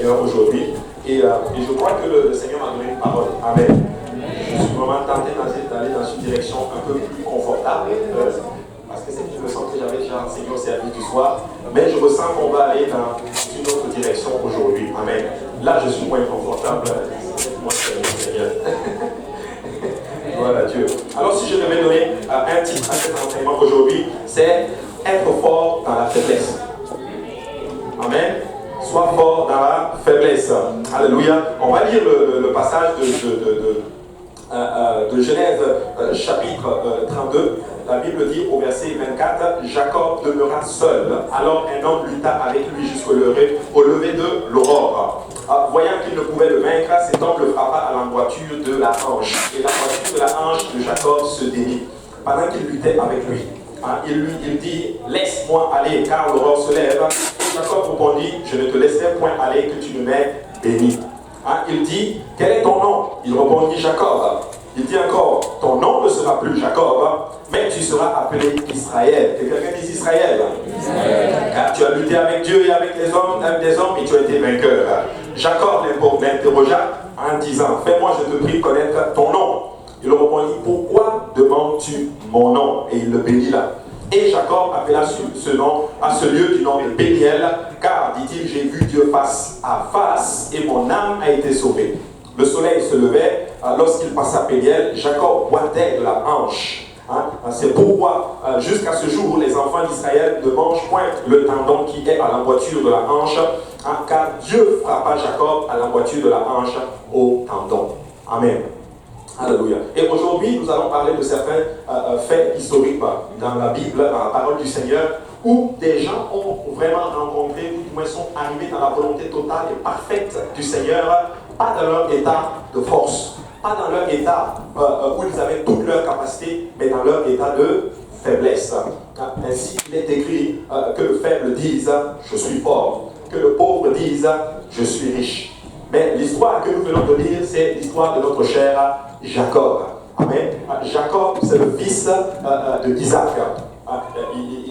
Aujourd'hui. Et je crois que le Seigneur m'a donné une parole. Amen. Je suis vraiment tenté d'aller dans une direction un peu plus confortable. Parce que je me sens que j'avais déjà enseigné au service du soir. Mais je ressens qu'on va aller dans une autre direction aujourd'hui. Amen. Là, je suis moins confortable. Moi, Seigneur. Voilà Dieu. Alors, si je devais donner un titre à cet enseignement aujourd'hui, c'est être fort dans la faiblesse. Amen. Sois fort dans la faiblesse. Alléluia. On va lire le passage de Genèse chapitre 32. La Bible dit au verset 24, Jacob demeura seul. Alors un homme lutta avec lui jusqu'au lever de l'aurore. Voyant qu'il ne pouvait le vaincre, cet homme le frappa à l'emboîture de la hanche. Et l'emboîture de la hanche de Jacob se démit. Pendant qu'il luttait avec lui, il dit, laisse-moi aller, car l'aurore se lève. Et Jacob répondit, je ne te laisserai point aller, que tu ne m'aies béni. Il dit, quel est ton nom? Il répondit, Jacob. Il dit encore, ton nom ne sera plus Jacob, mais tu seras appelé Israël. Et quelqu'un dit Israël. Car tu as lutté avec Dieu et avec des hommes, et tu as été vainqueur. Jacob l'interrogea en disant, fais-moi, je te prie, connaître ton nom. Il répondit, pourquoi demandes-tu mon nom? Et il le bénit là. Et Jacob appela ce lieu du nom de Péniel, car, dit-il, j'ai vu Dieu face à face, et mon âme a été sauvée. Le soleil se levait, lorsqu'il passa Péniel, Jacob boitait de la hanche. C'est pourquoi, jusqu'à ce jour, les enfants d'Israël ne mangent point le tendon qui est à l'emboîture de la hanche, car Dieu frappa Jacob à l'emboîture de la hanche au tendon. Amen. Alléluia. Et aujourd'hui, nous allons parler de certains faits historiques dans la Bible, dans la parole du Seigneur, où des gens ont vraiment rencontré, ou du moins sont arrivés dans la volonté totale et parfaite du Seigneur, pas dans leur état de force, pas dans leur état où ils avaient toute leur capacité, mais dans leur état de faiblesse. Ainsi, il est écrit que le faible dise « je suis fort », que le pauvre dise « je suis riche ». Mais l'histoire que nous venons de lire, c'est l'histoire de notre cher Jacob. Amen. Jacob, c'est le fils d'Isaac.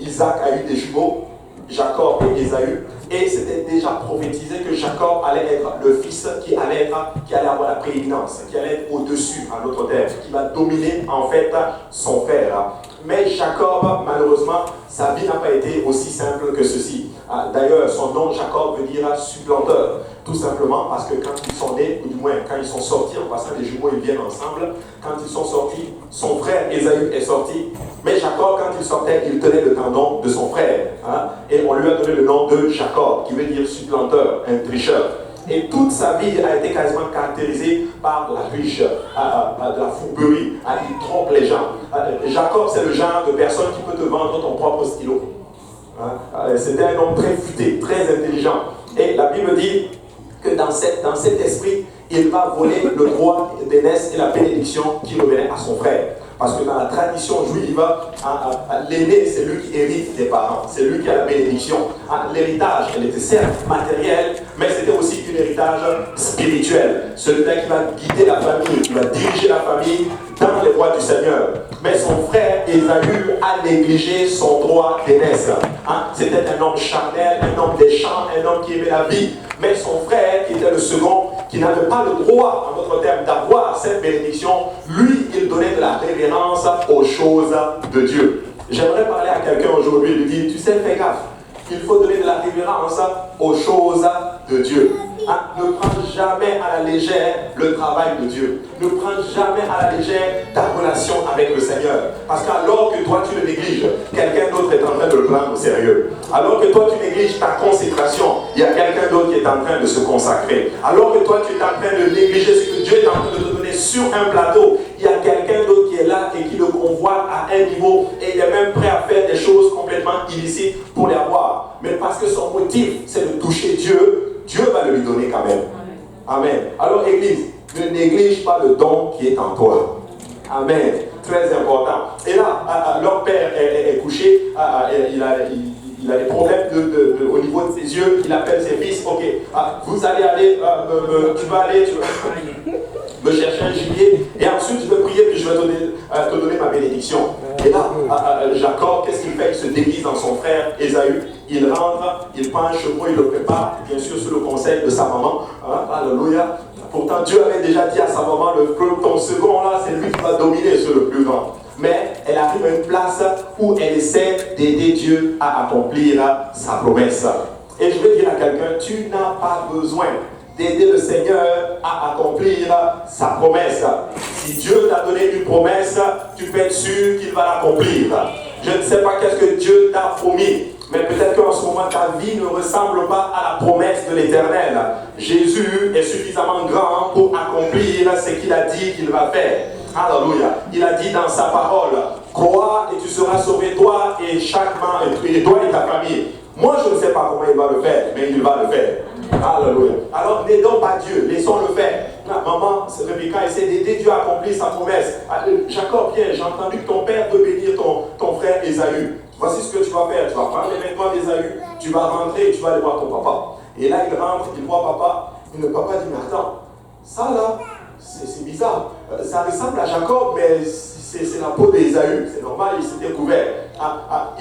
Isaac a eu des jumeaux, Jacob et Ésaü. Et c'était déjà prophétisé que Jacob allait être le fils qui allait avoir la prééminence, qui allait être au-dessus, en d'autres termes, qui va dominer en fait son frère. Mais Jacob, malheureusement, sa vie n'a pas été aussi simple que ceci. D'ailleurs, son nom Jacob veut dire supplanteur. Tout simplement parce que quand ils sont nés, ou du moins quand ils sont sortis, en passant les jumeaux, ils viennent ensemble. Quand ils sont sortis, son frère Ésaü est sorti. Mais Jacob, quand il sortait, il tenait le tendon de son frère. Et on lui a donné le nom de Jacob, qui veut dire supplanteur, un tricheur. Et toute sa vie a été quasiment caractérisée par de la triche, de la fourberie. Il trompe les gens. Jacob, c'est le genre de personne qui peut te vendre ton propre stylo. C'était un homme très futé, très intelligent. Et la Bible dit que dans cet esprit, il va voler le droit d'aînesse et la bénédiction qui revenait à son frère. Parce que dans la tradition juive, l'aîné, c'est lui qui hérite des parents, c'est lui qui a la bénédiction. L'héritage, elle était certes matérielle, mais c'était aussi un héritage spirituel. Celui-là qui va guider la famille, qui va diriger la famille dans les voies du Seigneur. Mais son frère Ésaü a négligé son droit d'aînesse. C'était un homme charnel, un homme des champs, un homme qui aimait la vie. Mais son frère, qui était le second, qui n'avait pas le droit, en d'autres termes, d'avoir cette bénédiction, lui, il donnait de la révérence aux choses de Dieu. J'aimerais parler à quelqu'un aujourd'hui et lui dire, tu sais, fais gaffe, il faut donner de la révérence aux choses de Dieu. Ne prends jamais à la légère le travail de Dieu. Ne prends jamais à la légère ta relation avec le Seigneur. Parce qu'alors que toi tu le négliges, quelqu'un d'autre est en train de le prendre au sérieux. Alors que toi tu négliges ta consécration, il y a quelqu'un d'autre qui est en train de se consacrer. Alors que toi tu es en train de négliger ce que Dieu est en train de te donner sur un plateau, il y a quelqu'un d'autre qui est là et qui le convoite à un niveau et il est même prêt à faire des choses complètement illicites pour les avoir. Mais parce que son motif c'est de toucher Dieu, Dieu va le lui donner quand même. Amen. Alors Église, ne néglige pas le don qui est en toi. Amen. Très important. Et là, leur père est couché, il a des problèmes au niveau de ses yeux, il appelle ses fils, ok, vous allez aller, tu vas me chercher un gibier, et ensuite je vais prier, puis je je vais te donner ma bénédiction. Et là, Jacob, qu'est-ce qu'il fait? Il se déguise dans son frère Ésaü. Il rentre, il prend un chevreau, il le prépare, bien sûr sous le conseil de sa maman. Alléluia. Pourtant, Dieu avait déjà dit à sa maman, ton second là, c'est lui qui va dominer sur le plus grand. Mais elle arrive à une place où elle essaie d'aider Dieu à accomplir sa promesse. Et je veux dire à quelqu'un, tu n'as pas besoin d'aider le Seigneur à accomplir sa promesse. Si Dieu t'a donné une promesse, tu peux être sûr qu'il va l'accomplir. Je ne sais pas qu'est-ce que Dieu t'a promis, mais peut-être qu'en ce moment, ta vie ne ressemble pas à la promesse de l'Éternel. Jésus est suffisamment grand pour accomplir ce qu'il a dit qu'il va faire. Alléluia. Il a dit dans sa parole, crois et tu seras sauvé, toi et toi et ta famille. Moi, je ne sais pas comment il va le faire, mais il va le faire. Alléluia. Alors, n'aidons pas Dieu, laissons-le faire. Maman, Rebecca essaie d'aider Dieu à accomplir sa promesse. Jacob, viens, j'ai entendu que ton père veut bénir ton frère Ésaü. Voici ce que tu vas faire. Tu vas prendre les vêtements d'Ésaü, tu vas rentrer et tu vas aller voir ton papa. Et là, il rentre, il voit papa. Et le papa dit, mais attends, ça là, c'est bizarre. Ça ressemble à Jacob, mais c'est la peau d'Ésaü. C'est normal, il s'était couvert.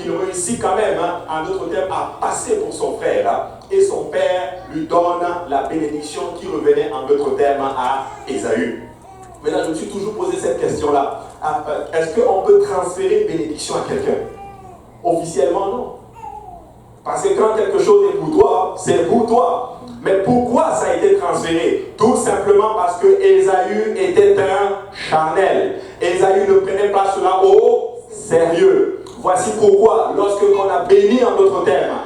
Il réussit quand même, en d'autres termes, à passer pour son frère. Et son père lui donne la bénédiction qui revenait en d'autres termes à Ésaü. Maintenant, je me suis toujours posé cette question-là. Est-ce qu'on peut transférer une bénédiction à quelqu'un? Officiellement, non. Parce que quand quelque chose est pour toi, c'est pour toi. Mais pourquoi ça a été transféré? Tout simplement parce que Ésaü était un charnel. Ésaü ne prenait pas cela au sérieux. Voici pourquoi, lorsque on a béni en d'autres termes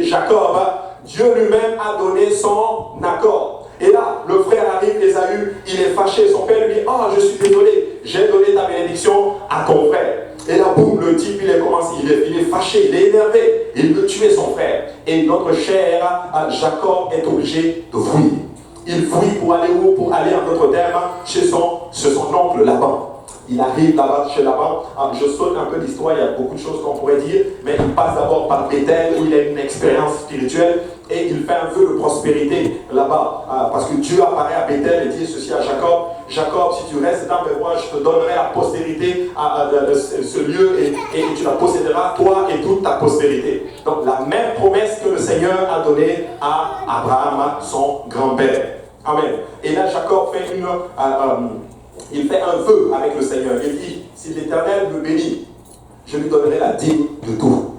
Jacob, Dieu lui-même a donné son accord. Et là, le frère arrive, Ésaü, il est fâché. Son père lui dit, je suis désolé, j'ai donné ta bénédiction à ton frère. Et là, boum, le type, il est fâché, il est énervé, il veut tuer son frère. Et notre cher Jacob est obligé de fuir. Il fuit pour aller où? Pour aller en d'autres termes chez son oncle Laban. Il arrive là-bas chez Laban. Je saute un peu l'histoire, il y a beaucoup de choses qu'on pourrait dire, mais il passe d'abord par Bethel où il a une expérience spirituelle et il fait un vœu de prospérité là-bas. Parce que Dieu apparaît à Bethel et dit ceci à Jacob. Jacob, si tu restes dans mes voies, je te donnerai la postérité à ce lieu et tu la posséderas, toi et toute ta postérité. Donc la même promesse que le Seigneur a donnée à Abraham, son grand-père. Amen. Et là, Jacob fait il fait un vœu avec le Seigneur. Il dit, si l'Éternel me bénit, je lui donnerai la dîme de tout.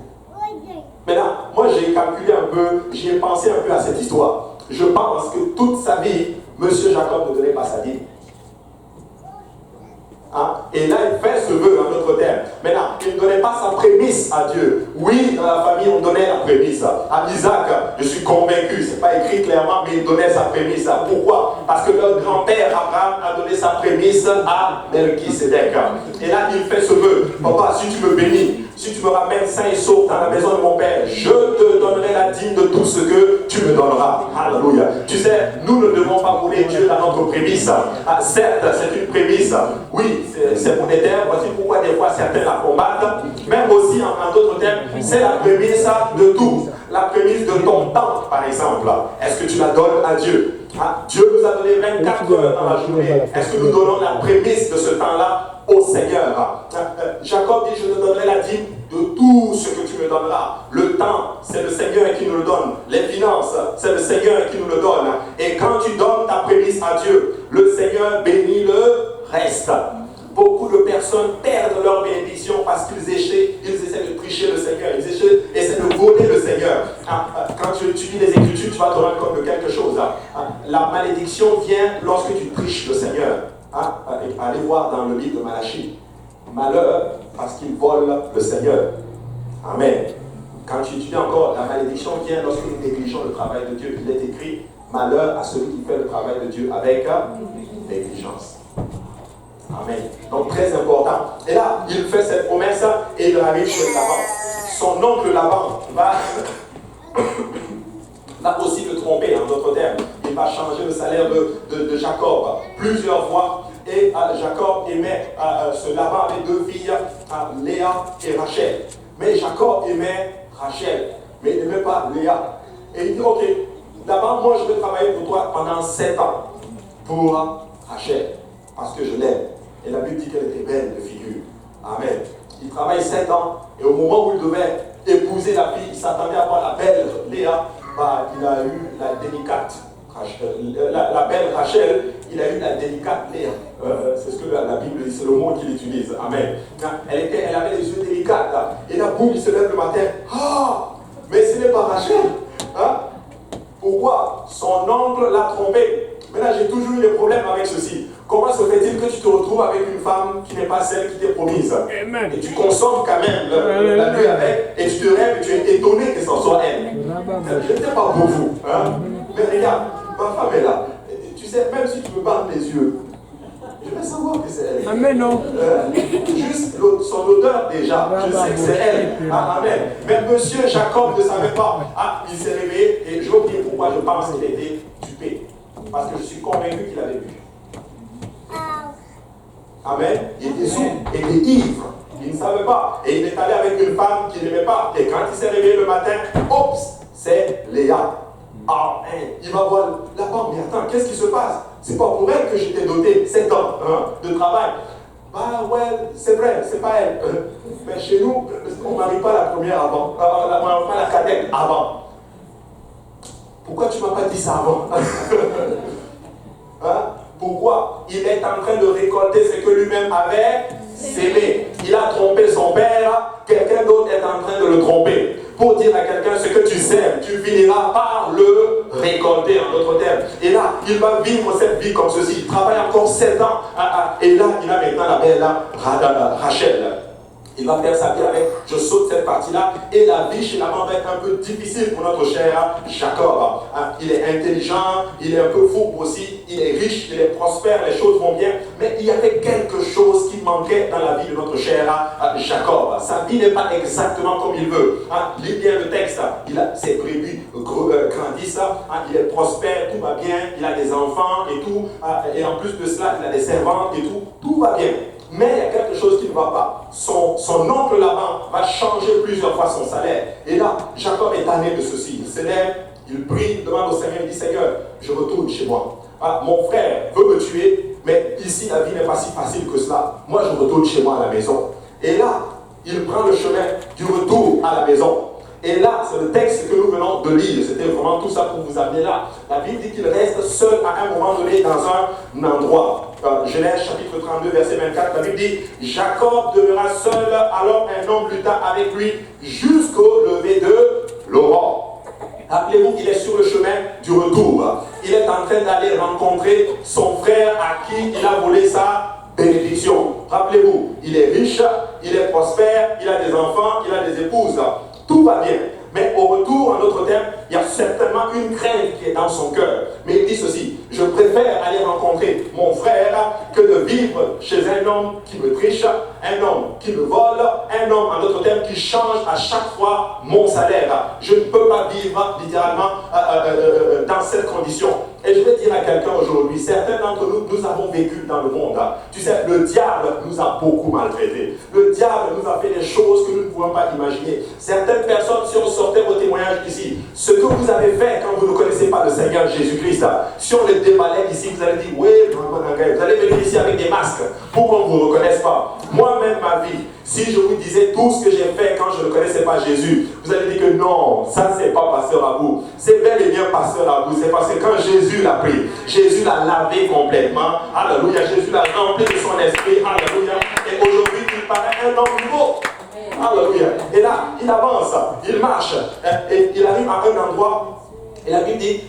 Maintenant, moi j'ai calculé un peu, j'y ai pensé un peu à cette histoire. Je pense que toute sa vie, M. Jacob ne donnait pas sa dîme. Et là, il fait ce vœu en d'autres termes. Maintenant, il ne donnait pas sa prémisse à Dieu. Oui, dans la famille, on donnait la prémisse. À Isaac, je suis convaincu, ce n'est pas écrit clairement, mais il donnait sa prémisse. Pourquoi? Parce que leur grand-père Abraham a donné sa prémisse à Melchisédek. Et là, il fait ce vœu. Papa, si tu me bénis, si tu me ramènes sain et sauf dans la maison de mon père, je te donnerai la dîme de tout ce que tu me donneras. Alléluia. Tu sais, nous ne devons pas voler Dieu dans notre prémisse. Certes, c'est une prémisse. Oui, c'est monétaire. Voici pourquoi des fois certains la combattent. Même aussi, en d'autres termes, c'est la prémisse de tout. La prémisse de ton temps, par exemple. Est-ce que tu la donnes à Dieu? Dieu nous a donné 24 heures dans la journée. Est-ce que nous donnons la prémisse de ce temps-là au Seigneur? Jacob dit, je te donnerai la dîme de tout ce que tu me donneras. Le temps, c'est le Seigneur qui nous le donne. Les finances, c'est le Seigneur qui nous le donne. Et quand tu donnes ta prémisse à Dieu, le Seigneur bénit le reste. Beaucoup de personnes perdent leur bénédiction parce qu'ils essaient de tricher le Seigneur, ils essaient de voler le Seigneur. Quand tu lis les Écritures, tu vas te rendre compte de quelque chose. La malédiction vient lorsque tu triches le Seigneur. Allez voir dans le livre de Malachie. Malheur parce qu'il vole le Seigneur. Amen. Quand tu étudies encore, la malédiction vient lorsque nous négligeons le travail de Dieu. Il est écrit, malheur à celui qui fait le travail de Dieu avec négligence. Amen. Donc très important. Et là, il fait cette promesse et il arrive chez Laban. Son oncle Laban va aussi le tromper, en d'autres termes. Il va changer le salaire de Jacob plusieurs fois. Et Jacob aimait ce Laban avec deux filles, Léa et Rachel. Mais Jacob aimait Rachel, mais il n'aimait pas Léa. Et il dit, ok, d'abord moi je vais travailler pour toi pendant 7 ans pour Rachel, parce que je l'aime. Et la Bible dit qu'elle était belle de figure. Amen. Il travaille 7 ans et au moment où il devait épouser la fille, il s'attendait à voir la belle Léa. Il a eu la délicate la belle Rachel, il a eu la délicate Léa. C'est ce que la Bible dit, c'est le mot qu'il utilise. Amen. Elle avait les yeux délicates. Et là, boum, il se lève le matin. Ah, mais ce n'est pas Rachel. Hein? Pourquoi? Son oncle l'a trompé. Maintenant, j'ai toujours eu des problèmes avec ceci. Comment se fait-il que tu te retrouves avec une femme qui n'est pas celle qui t'est promise? Amen. Et tu consommes quand même la nuit avec, et tu te rêves et tu es étonné que ce soit elle. Je n'étais pas pour vous. Hein? Mais regarde, ma femme est là. Tu sais, même si tu me bandes les yeux, je vais savoir que c'est elle. Amen, non. Juste son odeur déjà, je sais que c'est elle. Ah, amen. Mais monsieur Jacob ne savait pas. Ah, il s'est réveillé et je vais vous dire pourquoi je pense qu'il était dupé. Parce que je suis convaincu qu'il avait bu. Amen. Il était sous, il était ivre. Il ne savait pas. Et il est allé avec une femme qu'il n'aimait pas. Et quand il s'est réveillé le matin, oups, c'est Léa. Ah, il va voir là-bas, mais attends, qu'est-ce qui se passe? C'est pas pour elle que je t'ai doté 7 ans de travail. Bah ouais, c'est vrai, c'est pas elle. Mais chez nous, on ne marie pas la première avant. On ne marie pas la cadette avant. Pourquoi tu ne m'as pas dit ça avant? Hein? Pourquoi? Il est en train de récolter ce que lui-même avait sémé. Il a trompé son père, quelqu'un d'autre est en train de le tromper. Pour dire à quelqu'un ce que tu sèmes, tu finiras par le récolter, en d'autres termes. Et là, il va vivre cette vie comme ceci. Il travaille encore 7 ans. Et là, il a maintenant la belle Rachel. Il va faire sa vie avec, je saute cette partie-là, et la vie chez l'amant va être un peu difficile pour notre cher Jacob. Il est intelligent, il est un peu fou aussi, il est riche, il est prospère, les choses vont bien, mais il y avait quelque chose qui manquait dans la vie de notre cher Jacob. Sa vie n'est pas exactement comme il veut. Lis bien le texte, il a ses brebis grandissent, il est prospère, tout va bien, il a des enfants et tout, et en plus de cela, il a des servantes et tout va bien. Mais il y a quelque chose qui ne va pas. Son oncle Laban va changer plusieurs fois son salaire. Et là, Jacob est tanné de ceci. Il se lève, il prie, il demande au Seigneur, il dit, Seigneur, je retourne chez moi. Mon frère veut me tuer, mais ici la vie n'est pas si facile que cela. Moi, je retourne chez moi à la maison. Et là, il prend le chemin du retour à la maison. Et là, c'est le texte que nous venons de lire. C'était vraiment tout ça pour vous amener là. La Bible dit qu'il reste seul à un moment donné dans un endroit. Genèse chapitre 32, verset 24, la Bible dit, Jacob demeura seul, alors un homme lutta avec lui jusqu'au lever de l'aurore. Rappelez-vous qu'il est sur le chemin du retour. Il est en train d'aller rencontrer son frère à qui il a volé sa bénédiction. Rappelez-vous, il est riche, il est prospère, il a des enfants, il a des épouses. Tout va bien. Mais au retour, en d'autres termes, il y a certainement une crainte qui est dans son cœur. Mais il dit ceci, je préfère aller rencontrer mon frère que de vivre chez un homme qui me triche, un homme qui me vole, un homme, en d'autres termes, qui change à chaque fois mon salaire. Je ne peux pas vivre littéralement dans cette condition. Et je vais dire à quelqu'un aujourd'hui, certains d'entre nous, nous avons vécu dans le monde. Tu sais, le diable nous a beaucoup maltraités. Le diable nous a fait des choses que nous ne pouvons pas imaginer. Certaines personnes, si on sortait vos témoignages ici, ce que vous avez fait quand vous ne connaissez pas le Seigneur Jésus-Christ, si on les déballait ici, vous allez dire, oui, vous allez venir ici avec des masques pour qu'on ne vous reconnaisse pas. Moi-même, ma vie, si je vous disais tout ce que j'ai fait quand je ne connaissais pas Jésus, vous allez dire que non, ça c'est pas pasteur à vous. C'est bel et bien pasteur à vous. C'est parce que quand Jésus l'a pris, Jésus l'a lavé complètement. Alléluia. Jésus l'a rempli de son esprit. Alléluia. Et aujourd'hui, il paraît un homme nouveau. Alléluia. Et là, il avance, il marche. Et il arrive à un endroit. Et la Bible dit,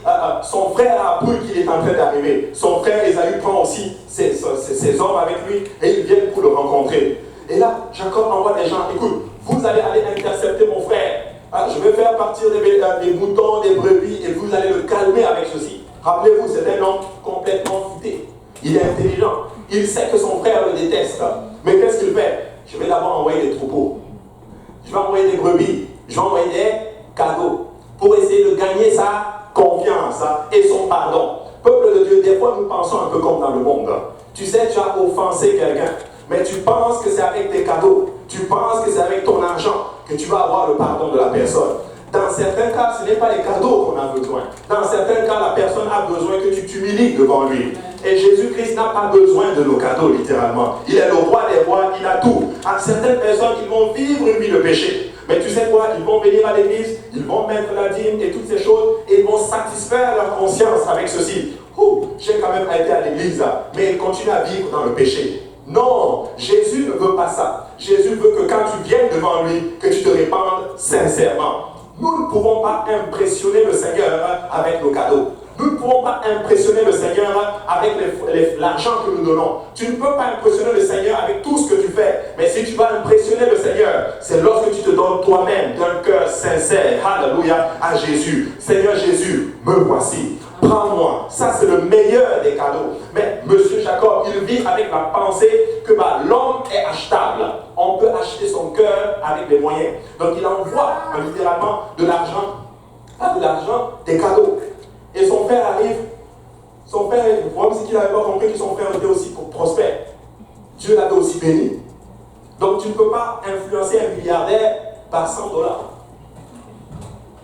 son frère a appris qu'il est en train d'arriver. Son frère Ésaü prend aussi ses hommes avec lui et ils viennent pour le rencontrer. Et là, Jacob envoie des gens, écoute, vous allez aller intercepter mon frère. Je vais faire partir des moutons, des brebis, et vous allez le calmer avec ceci. Rappelez-vous, c'est un homme complètement futé. Il est intelligent. Il sait que son frère le déteste. Mais qu'est-ce qu'il fait? Je vais d'abord envoyer des troupeaux. Je vais envoyer des brebis. Je vais envoyer des cadeaux. Pour essayer de gagner sa confiance et son pardon. Peuple de Dieu, des fois nous pensons un peu comme dans le monde. Tu sais, tu as offensé quelqu'un. Mais tu penses que c'est avec tes cadeaux, tu penses que c'est avec ton argent que tu vas avoir le pardon de la personne. Dans certains cas, ce n'est pas les cadeaux qu'on a besoin. Dans certains cas, la personne a besoin que tu t'humilies devant lui. Et Jésus-Christ n'a pas besoin de nos cadeaux, littéralement. Il est le roi des rois, il a tout. À certaines personnes, ils vont vivre une vie de péché. Mais tu sais quoi? Ils vont venir à l'église, ils vont mettre la dîme et toutes ces choses, et ils vont satisfaire leur conscience avec ceci. J'ai quand même été à l'église, mais ils continuent à vivre dans le péché. Non, Jésus ne veut pas ça. Jésus veut que quand tu viennes devant lui, que tu te répandes sincèrement. Nous ne pouvons pas impressionner le Seigneur avec nos cadeaux. Nous ne pouvons pas impressionner le Seigneur avec l'argent que nous donnons. Tu ne peux pas impressionner le Seigneur avec tout ce que tu fais. Mais si tu vas impressionner le Seigneur, c'est lorsque tu te donnes toi-même d'un cœur sincère, alléluia, à Jésus. Seigneur Jésus, me voici. Prends-moi. Ça, c'est le meilleur des cadeaux. Mais M. Jacob, il vit avec la pensée que l'homme est achetable. On peut acheter son cœur avec des moyens. Donc, il envoie littéralement de l'argent, des cadeaux. Et son père arrive. Son père, le problème, c'est qu'il n'avait pas compris que son frère était aussi prospère. Dieu l'avait aussi béni. Donc, tu ne peux pas influencer un milliardaire par $100.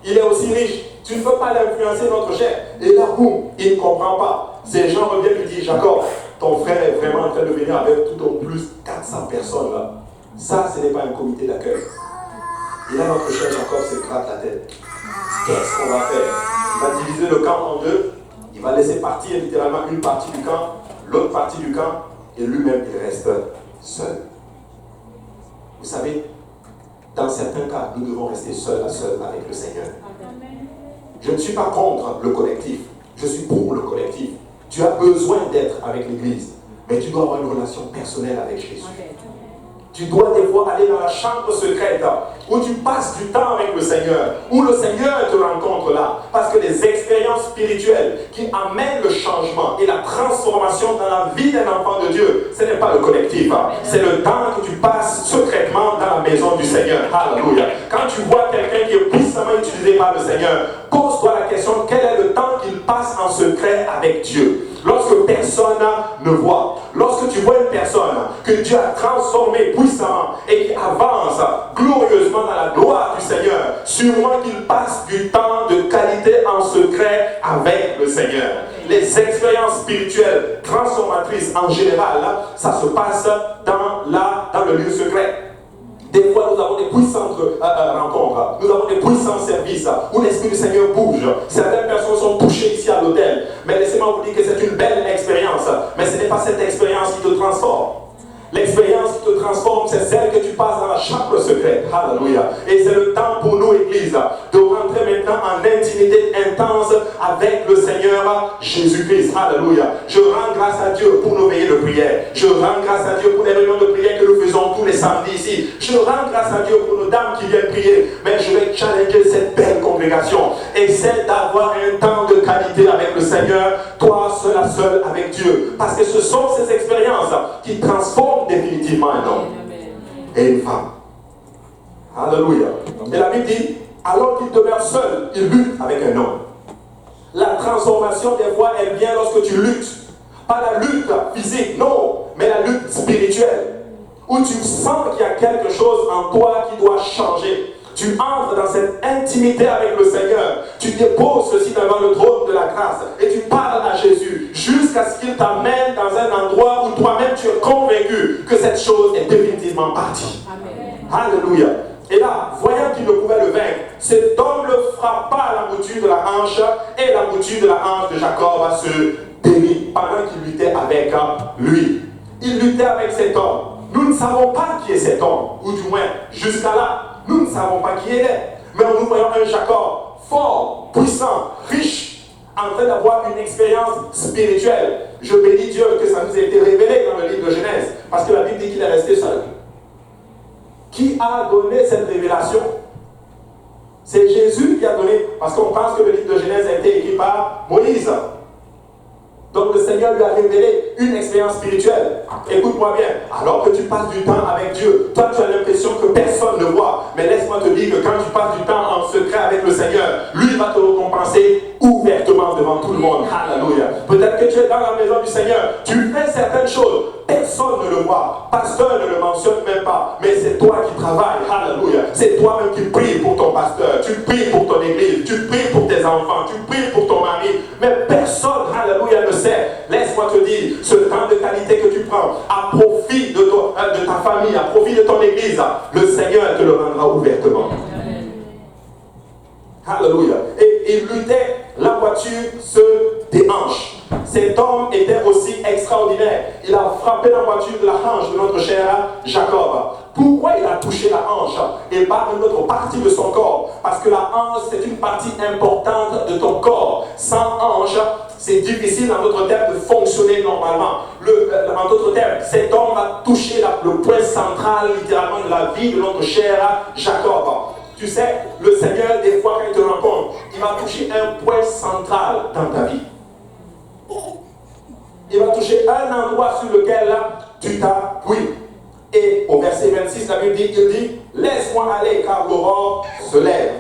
Il est aussi riche. Tu ne peux pas l'influencer, notre cher. Et là, boum, il ne comprend pas. Ces gens reviennent lui dire, Jacob, ton frère est vraiment en train de venir avec tout au plus 400 personnes là. Ça, ce n'est pas un comité d'accueil. Et là, notre cher Jacob se gratte la tête. Qu'est-ce qu'on va faire? Il va diviser le camp en deux. Il va laisser partir littéralement une partie du camp, l'autre partie du camp, et lui-même, il reste seul. Vous savez, dans certains cas, nous devons rester seul à seul avec le Seigneur. Je ne suis pas contre le collectif. Je suis pour le collectif. Tu as besoin d'être avec l'Église, mais tu dois avoir une relation personnelle avec Jésus. Tu dois des fois aller dans la chambre secrète où tu passes du temps avec le Seigneur, où le Seigneur te rencontre là. Parce que les expériences spirituelles qui amènent le changement et la transformation dans la vie d'un enfant de Dieu, ce n'est pas le collectif. C'est le temps que tu passes secrètement dans la maison du Seigneur. Alléluia. Quand tu vois quelqu'un qui est puissamment utilisé par le Seigneur, pose-toi la question, quel est le temps qu'il passe en secret avec Dieu? Lorsque personne ne voit, lorsque tu vois une personne que Dieu a transformée puissamment et qui avance glorieusement dans la gloire du Seigneur, sûrement qu'il passe du temps de qualité en secret avec le Seigneur. Les expériences spirituelles transformatrices en général, ça se passe dans le lieu secret. Des fois, nous avons des puissantes rencontres, nous avons des puissants services où l'Esprit du Seigneur bouge. Certaines personnes sont touchées ici à l'hôtel. Mais laissez-moi vous dire que c'est une belle expérience. Mais ce n'est pas cette expérience qui te transforme. L'expérience qui te transforme, c'est celle que tu passes dans la chambre secrète. Alléluia. Et c'est le temps pour nous, Église, de rentrer maintenant en intimité intense avec le Seigneur Jésus-Christ. Alléluia. Je rends grâce à Dieu pour nos veillées de prière. Je rends grâce à Dieu pour les réunions de prière que nous faisons tous les samedis ici. Je rends grâce à Dieu pour nos dames qui viennent prier. Mais je vais challenger cette belle congrégation. Essaie d'avoir un temps de qualité avec le Seigneur, toi seul à seul avec Dieu. Parce que ce sont ces expériences qui transforment définitivement un homme et une femme. Alléluia. Et la Bible dit, alors qu'il demeure seul, il lutte avec un homme. La transformation, des fois, elle vient lorsque tu luttes. Pas la lutte physique, non, mais la lutte spirituelle. Où tu sens qu'il y a quelque chose en toi qui doit changer. Tu entres dans cette intimité avec le Seigneur. Tu déposes ceci devant le trône de la grâce. Et tu parles à Jésus jusqu'à ce qu'il t'amène dans un endroit où toi-même tu es convaincu que cette chose est définitivement partie. Amen. Alléluia. Et là, voyant qu'il ne pouvait le vaincre, cet homme le frappa à la bouture de la hanche et la bouture de la hanche de Jacob se dérit pendant qu'il luttait avec lui. Il luttait avec cet homme. Nous ne savons pas qui est cet homme, ou du moins jusqu'à là. Nous ne savons pas qui il est, mais nous voyons un Jacob fort, puissant, riche, en train d'avoir une expérience spirituelle. Je bénis Dieu que ça nous ait été révélé dans le livre de Genèse, parce que la Bible dit qu'il est resté seul. Qui a donné cette révélation? C'est Jésus qui a donné, parce qu'on pense que le livre de Genèse a été écrit par Moïse. Donc le Seigneur lui a révélé une expérience spirituelle. Écoute-moi bien, alors que tu passes du temps avec Dieu, toi tu as l'impression que personne ne voit. Mais laisse-moi te dire que quand tu passes du temps en secret avec le Seigneur, lui va te récompenser ouvertement devant tout le monde. Alléluia. Peut-être que tu es dans la maison du Seigneur, tu fais certaines choses, personne ne le voit, pasteur ne le mentionne même pas, mais c'est toi qui travailles. Alléluia. C'est toi-même qui pries pour ton pasteur, tu pries pour ton église, tu pries pour tes enfants, tu pries pour ton mari, mais personne, alléluia, ne sait. Laisse-moi te dire prends à profit de ta famille, à profit de ton église, le Seigneur te le rendra ouvertement. Alléluia. Et il luttait, la voiture se déhanche. Cet homme était aussi extraordinaire. Il a frappé la voiture de la hanche de notre cher Jacob. Pourquoi il a touché la hanche et pas une autre partie de son corps? Parce que la hanche, c'est une partie importante de ton corps. Sans hanche, c'est difficile en d'autres termes de fonctionner normalement. En d'autres termes, cet homme a touché le point central littéralement de la vie de notre cher Jacob. Tu sais, le Seigneur, des fois, quand il te rencontre, il va toucher un point central dans ta vie. Il va toucher un endroit sur lequel tu t'appuies. Et au verset 26, la Bible dit, il dit, laisse-moi aller car l'aurore se lève.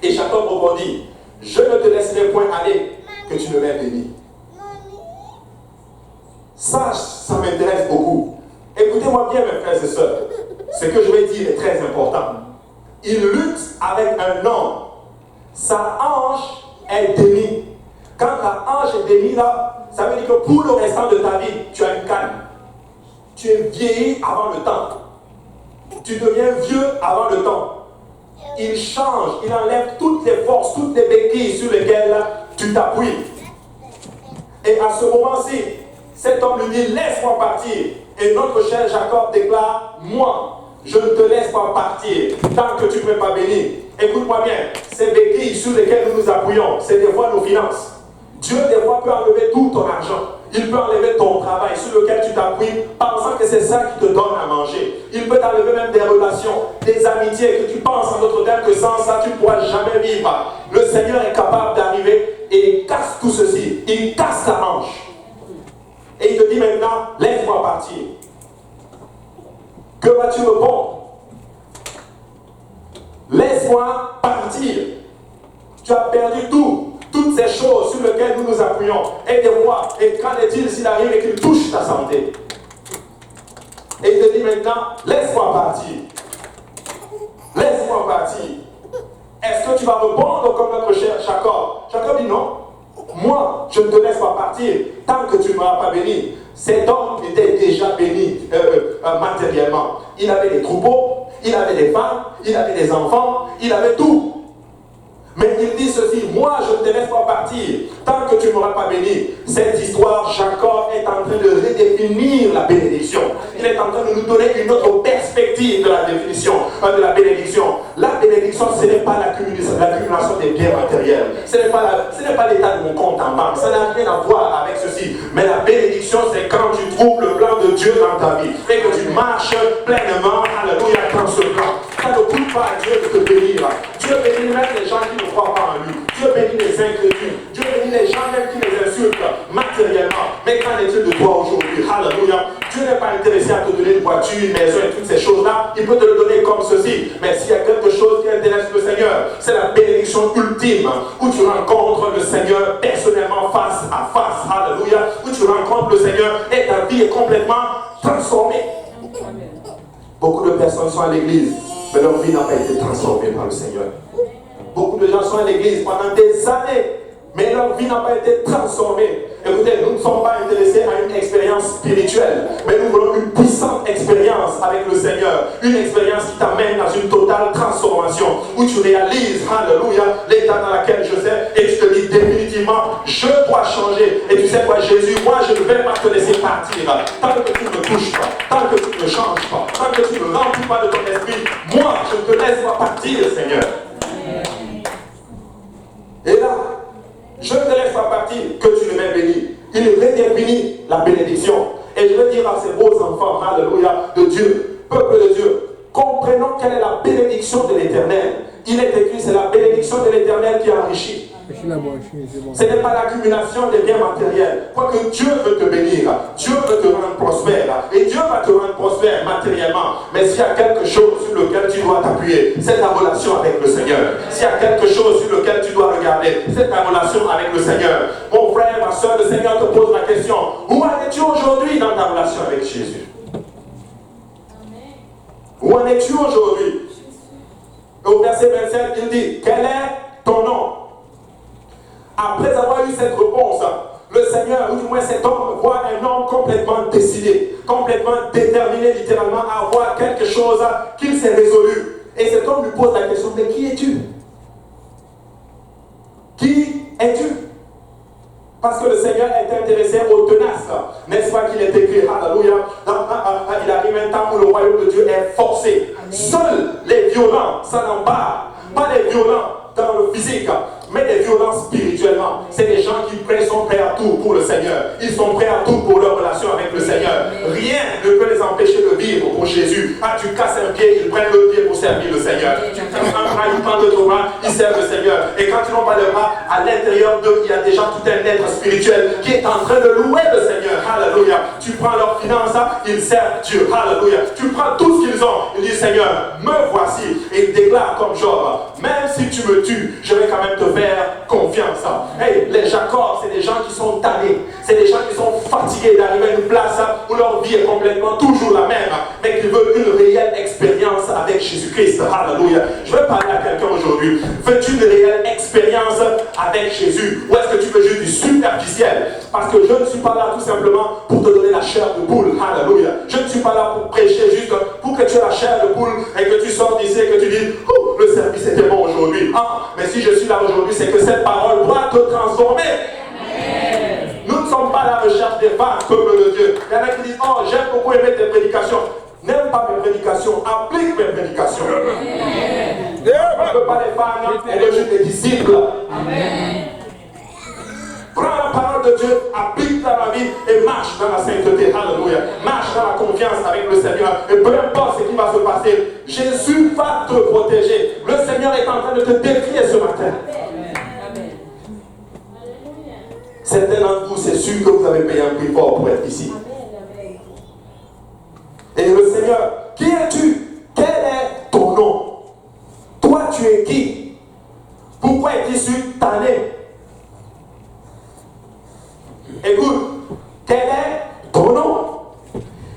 Et Jacob répondit, je ne te laisserai point aller que tu ne m'aies béni. Ça m'intéresse beaucoup. Écoutez-moi bien, mes frères et sœurs. Ce que je vais dire est très important. Il lutte avec un homme. Sa hanche est démise. Quand ta hanche est démise, là, ça veut dire que pour le restant de ta vie, tu as une canne. Tu es vieilli avant le temps. Tu deviens vieux avant le temps. Il change, il enlève toutes les forces, toutes les béquilles sur lesquelles tu t'appuies. Et à ce moment-ci, cet homme lui dit, laisse-moi partir. Et notre cher Jacob déclare, moi, je ne te laisse pas partir tant que tu ne m'es pas béni. Écoute-moi bien, ces béquilles sur lesquelles nous nous appuyons, c'est des fois nos finances. Dieu, des fois, peut enlever tout ton argent. Il peut enlever ton travail sur lequel tu t'appuies, pensant que c'est ça qui te donne à manger. Il peut t'enlever même des relations, des amitiés, que tu penses en d'autres termes que sans ça, tu ne pourras jamais vivre. Le Seigneur est capable d'arriver et il casse tout ceci. Il casse ta hanche. Et il te dit maintenant, laisse-moi partir. Que vas-tu répondre? Laisse-moi partir. Tu as perdu tout. Toutes ces choses sur lesquelles nous nous appuyons. Et des fois, et qu'en est-il s'il arrive et qu'il touche ta santé? Et il te dit maintenant, laisse-moi partir. Laisse-moi partir. Est-ce que tu vas répondre comme notre cher Jacob? Jacob dit non. Moi, je ne te laisse pas partir tant que tu ne m'auras pas béni. Cet homme était déjà béni matériellement. Il avait des troupeaux, il avait des femmes, il avait des enfants, il avait tout. Mais il dit ceci, moi je ne te laisse pas partir tant que tu ne m'auras pas béni. Cette histoire, Jacob est en train de redéfinir la bénédiction. Il est en train de nous donner une autre perspective de la définition de la bénédiction. La bénédiction, ce n'est pas l'accumulation des biens matériels. Ce n'est pas l'état de mon compte en banque. Ça n'a rien à voir avec ceci. Mais la bénédiction, c'est quand tu trouves le plan de Dieu dans ta vie et que tu marches pleinement, alléluia, dans ce plan. Ça ne coûte pas à Dieu de te bénir. Dieu bénit même les gens qui ne croient pas en lui. Dieu bénit les incrédules. Dieu bénit les gens même qui les insultent matériellement. Mais qu'en est-il de toi aujourd'hui? Alléluia. Dieu n'est pas intéressé à te donner une voiture, une maison et toutes ces choses-là. Il peut te le donner comme ceci. Mais s'il y a quelque chose qui intéresse le Seigneur, c'est la bénédiction ultime où tu rencontres le Seigneur personnellement face à face. Alléluia. Où tu rencontres le Seigneur et ta vie est complètement transformée. Beaucoup de personnes sont à l'église, mais leur vie n'a pas été transformée par le Seigneur. Beaucoup de gens sont à l'église pendant des années, mais leur vie n'a pas été transformée. Écoutez, nous ne sommes pas intéressés à une expérience spirituelle, mais nous voulons une puissante expérience avec le Seigneur. Une expérience qui t'amène dans une totale transformation, où tu réalises, alléluia, l'état dans lequel je sais, et tu te dis définitivement, je dois changer. Et tu sais quoi, Jésus, moi je ne vais pas te laisser partir. Tant que tu ne me touches pas, tant que tu ne changes pas, tant que tu ne remplis pas de ton esprit, moi je ne te laisse pas partir, Seigneur. Et là, je ne te laisse pas partir que tu ne m'aies béni. Il redéfinit la bénédiction. Et je veux dire à ces beaux enfants, alléluia, de Dieu, peuple de Dieu, comprenons quelle est la bénédiction de l'Éternel. Il est écrit, c'est la bénédiction de l'Éternel qui enrichit. Ce n'est pas l'accumulation des biens matériels. Quoique Dieu veut te bénir, Dieu veut te rendre prospère, et Dieu va te rendre prospère matériellement. Mais s'il y a quelque chose sur lequel tu dois t'appuyer, c'est ta relation avec le Seigneur. S'il y a quelque chose sur lequel tu dois regarder, c'est ta relation avec le Seigneur. Mon frère, ma soeur, le Seigneur te pose la question, où en es-tu aujourd'hui dans ta relation avec Jésus? Où en es-tu aujourd'hui? Au verset 27, il dit, quel est ton nom? Après avoir eu cette réponse, le Seigneur Seigneur, ou du moins cet homme, voit un homme complètement décidé, complètement déterminé littéralement à avoir quelque chose qu'il s'est résolu. Et cet homme lui pose la question, mais qui es-tu? Qui es-tu? Parce que le Seigneur est intéressé aux tenaces. N'est-ce pas qu'il est écrit, alléluia, il arrive un temps où le royaume de Dieu est forcé. Amen. Seuls les violents s'en emparent. Pas les violents dans le physique, mais les violences spirituellement. C'est des gens qui sont prêts à tout pour le Seigneur. Ils sont prêts à tout pour leur relation avec le Seigneur. Rien ne peut les empêcher de vivre pour Jésus. Ah, tu casses un pied, ils prennent l'autre pied pour servir le Seigneur. Tu casses un bras, ils prennent l'autre bras, ils servent le Seigneur. Et quand ils n'ont pas le bras, à l'intérieur d'eux, il y a déjà tout un être spirituel qui est en train de louer le Seigneur. Alléluia. Tu prends leurs finances, ils servent Dieu. Alléluia. Tu prends tout ce qu'ils ont. Ils disent, Seigneur, me voici. Et ils déclarent comme Job, même si tu me tues, je vais quand même te faire confiance. Hey, les Jacob, c'est des gens qui sont tannés. C'est des gens qui sont fatigués d'arriver à une place où leur vie est complètement toujours la même, mais qui veulent une réelle expérience avec Jésus-Christ. Alléluia. Je veux parler à quelqu'un aujourd'hui. Veux-tu une réelle expérience avec Jésus? Ou est-ce que tu veux juste du superficiel? Parce que je ne suis pas là tout simplement pour te donner la chair de poule. Alléluia. Je ne suis pas là pour prêcher juste pour que tu aies la chair de poule et que tu sortes d'ici et que tu dis, oh, le service était bon aujourd'hui. Ah, mais si je suis là aujourd'hui, c'est que cette parole doit te transformer. Amen. Nous ne sommes pas à la recherche des fans, peuple de Dieu. Il y en a qui disent, oh, j'aime beaucoup aimer tes prédications. N'aime pas mes prédications, applique mes prédications. Amen. On ne veut pas les fans, on veut juste des disciples. Amen. Prends la parole de Dieu, applique-la dans la vie et marche dans la sainteté. Alléluia. Marche dans la confiance avec le Seigneur. Et peu importe ce qui va se passer, Jésus va te protéger. Le Seigneur est en train de te défier ce matin. Amen. Certains d'entre vous, c'est sûr que vous avez payé un prix fort pour être ici. Et le Seigneur, qui es-tu? Quel est ton nom? Toi, tu es qui? Pourquoi es-tu tanné? Écoute, quel est ton nom?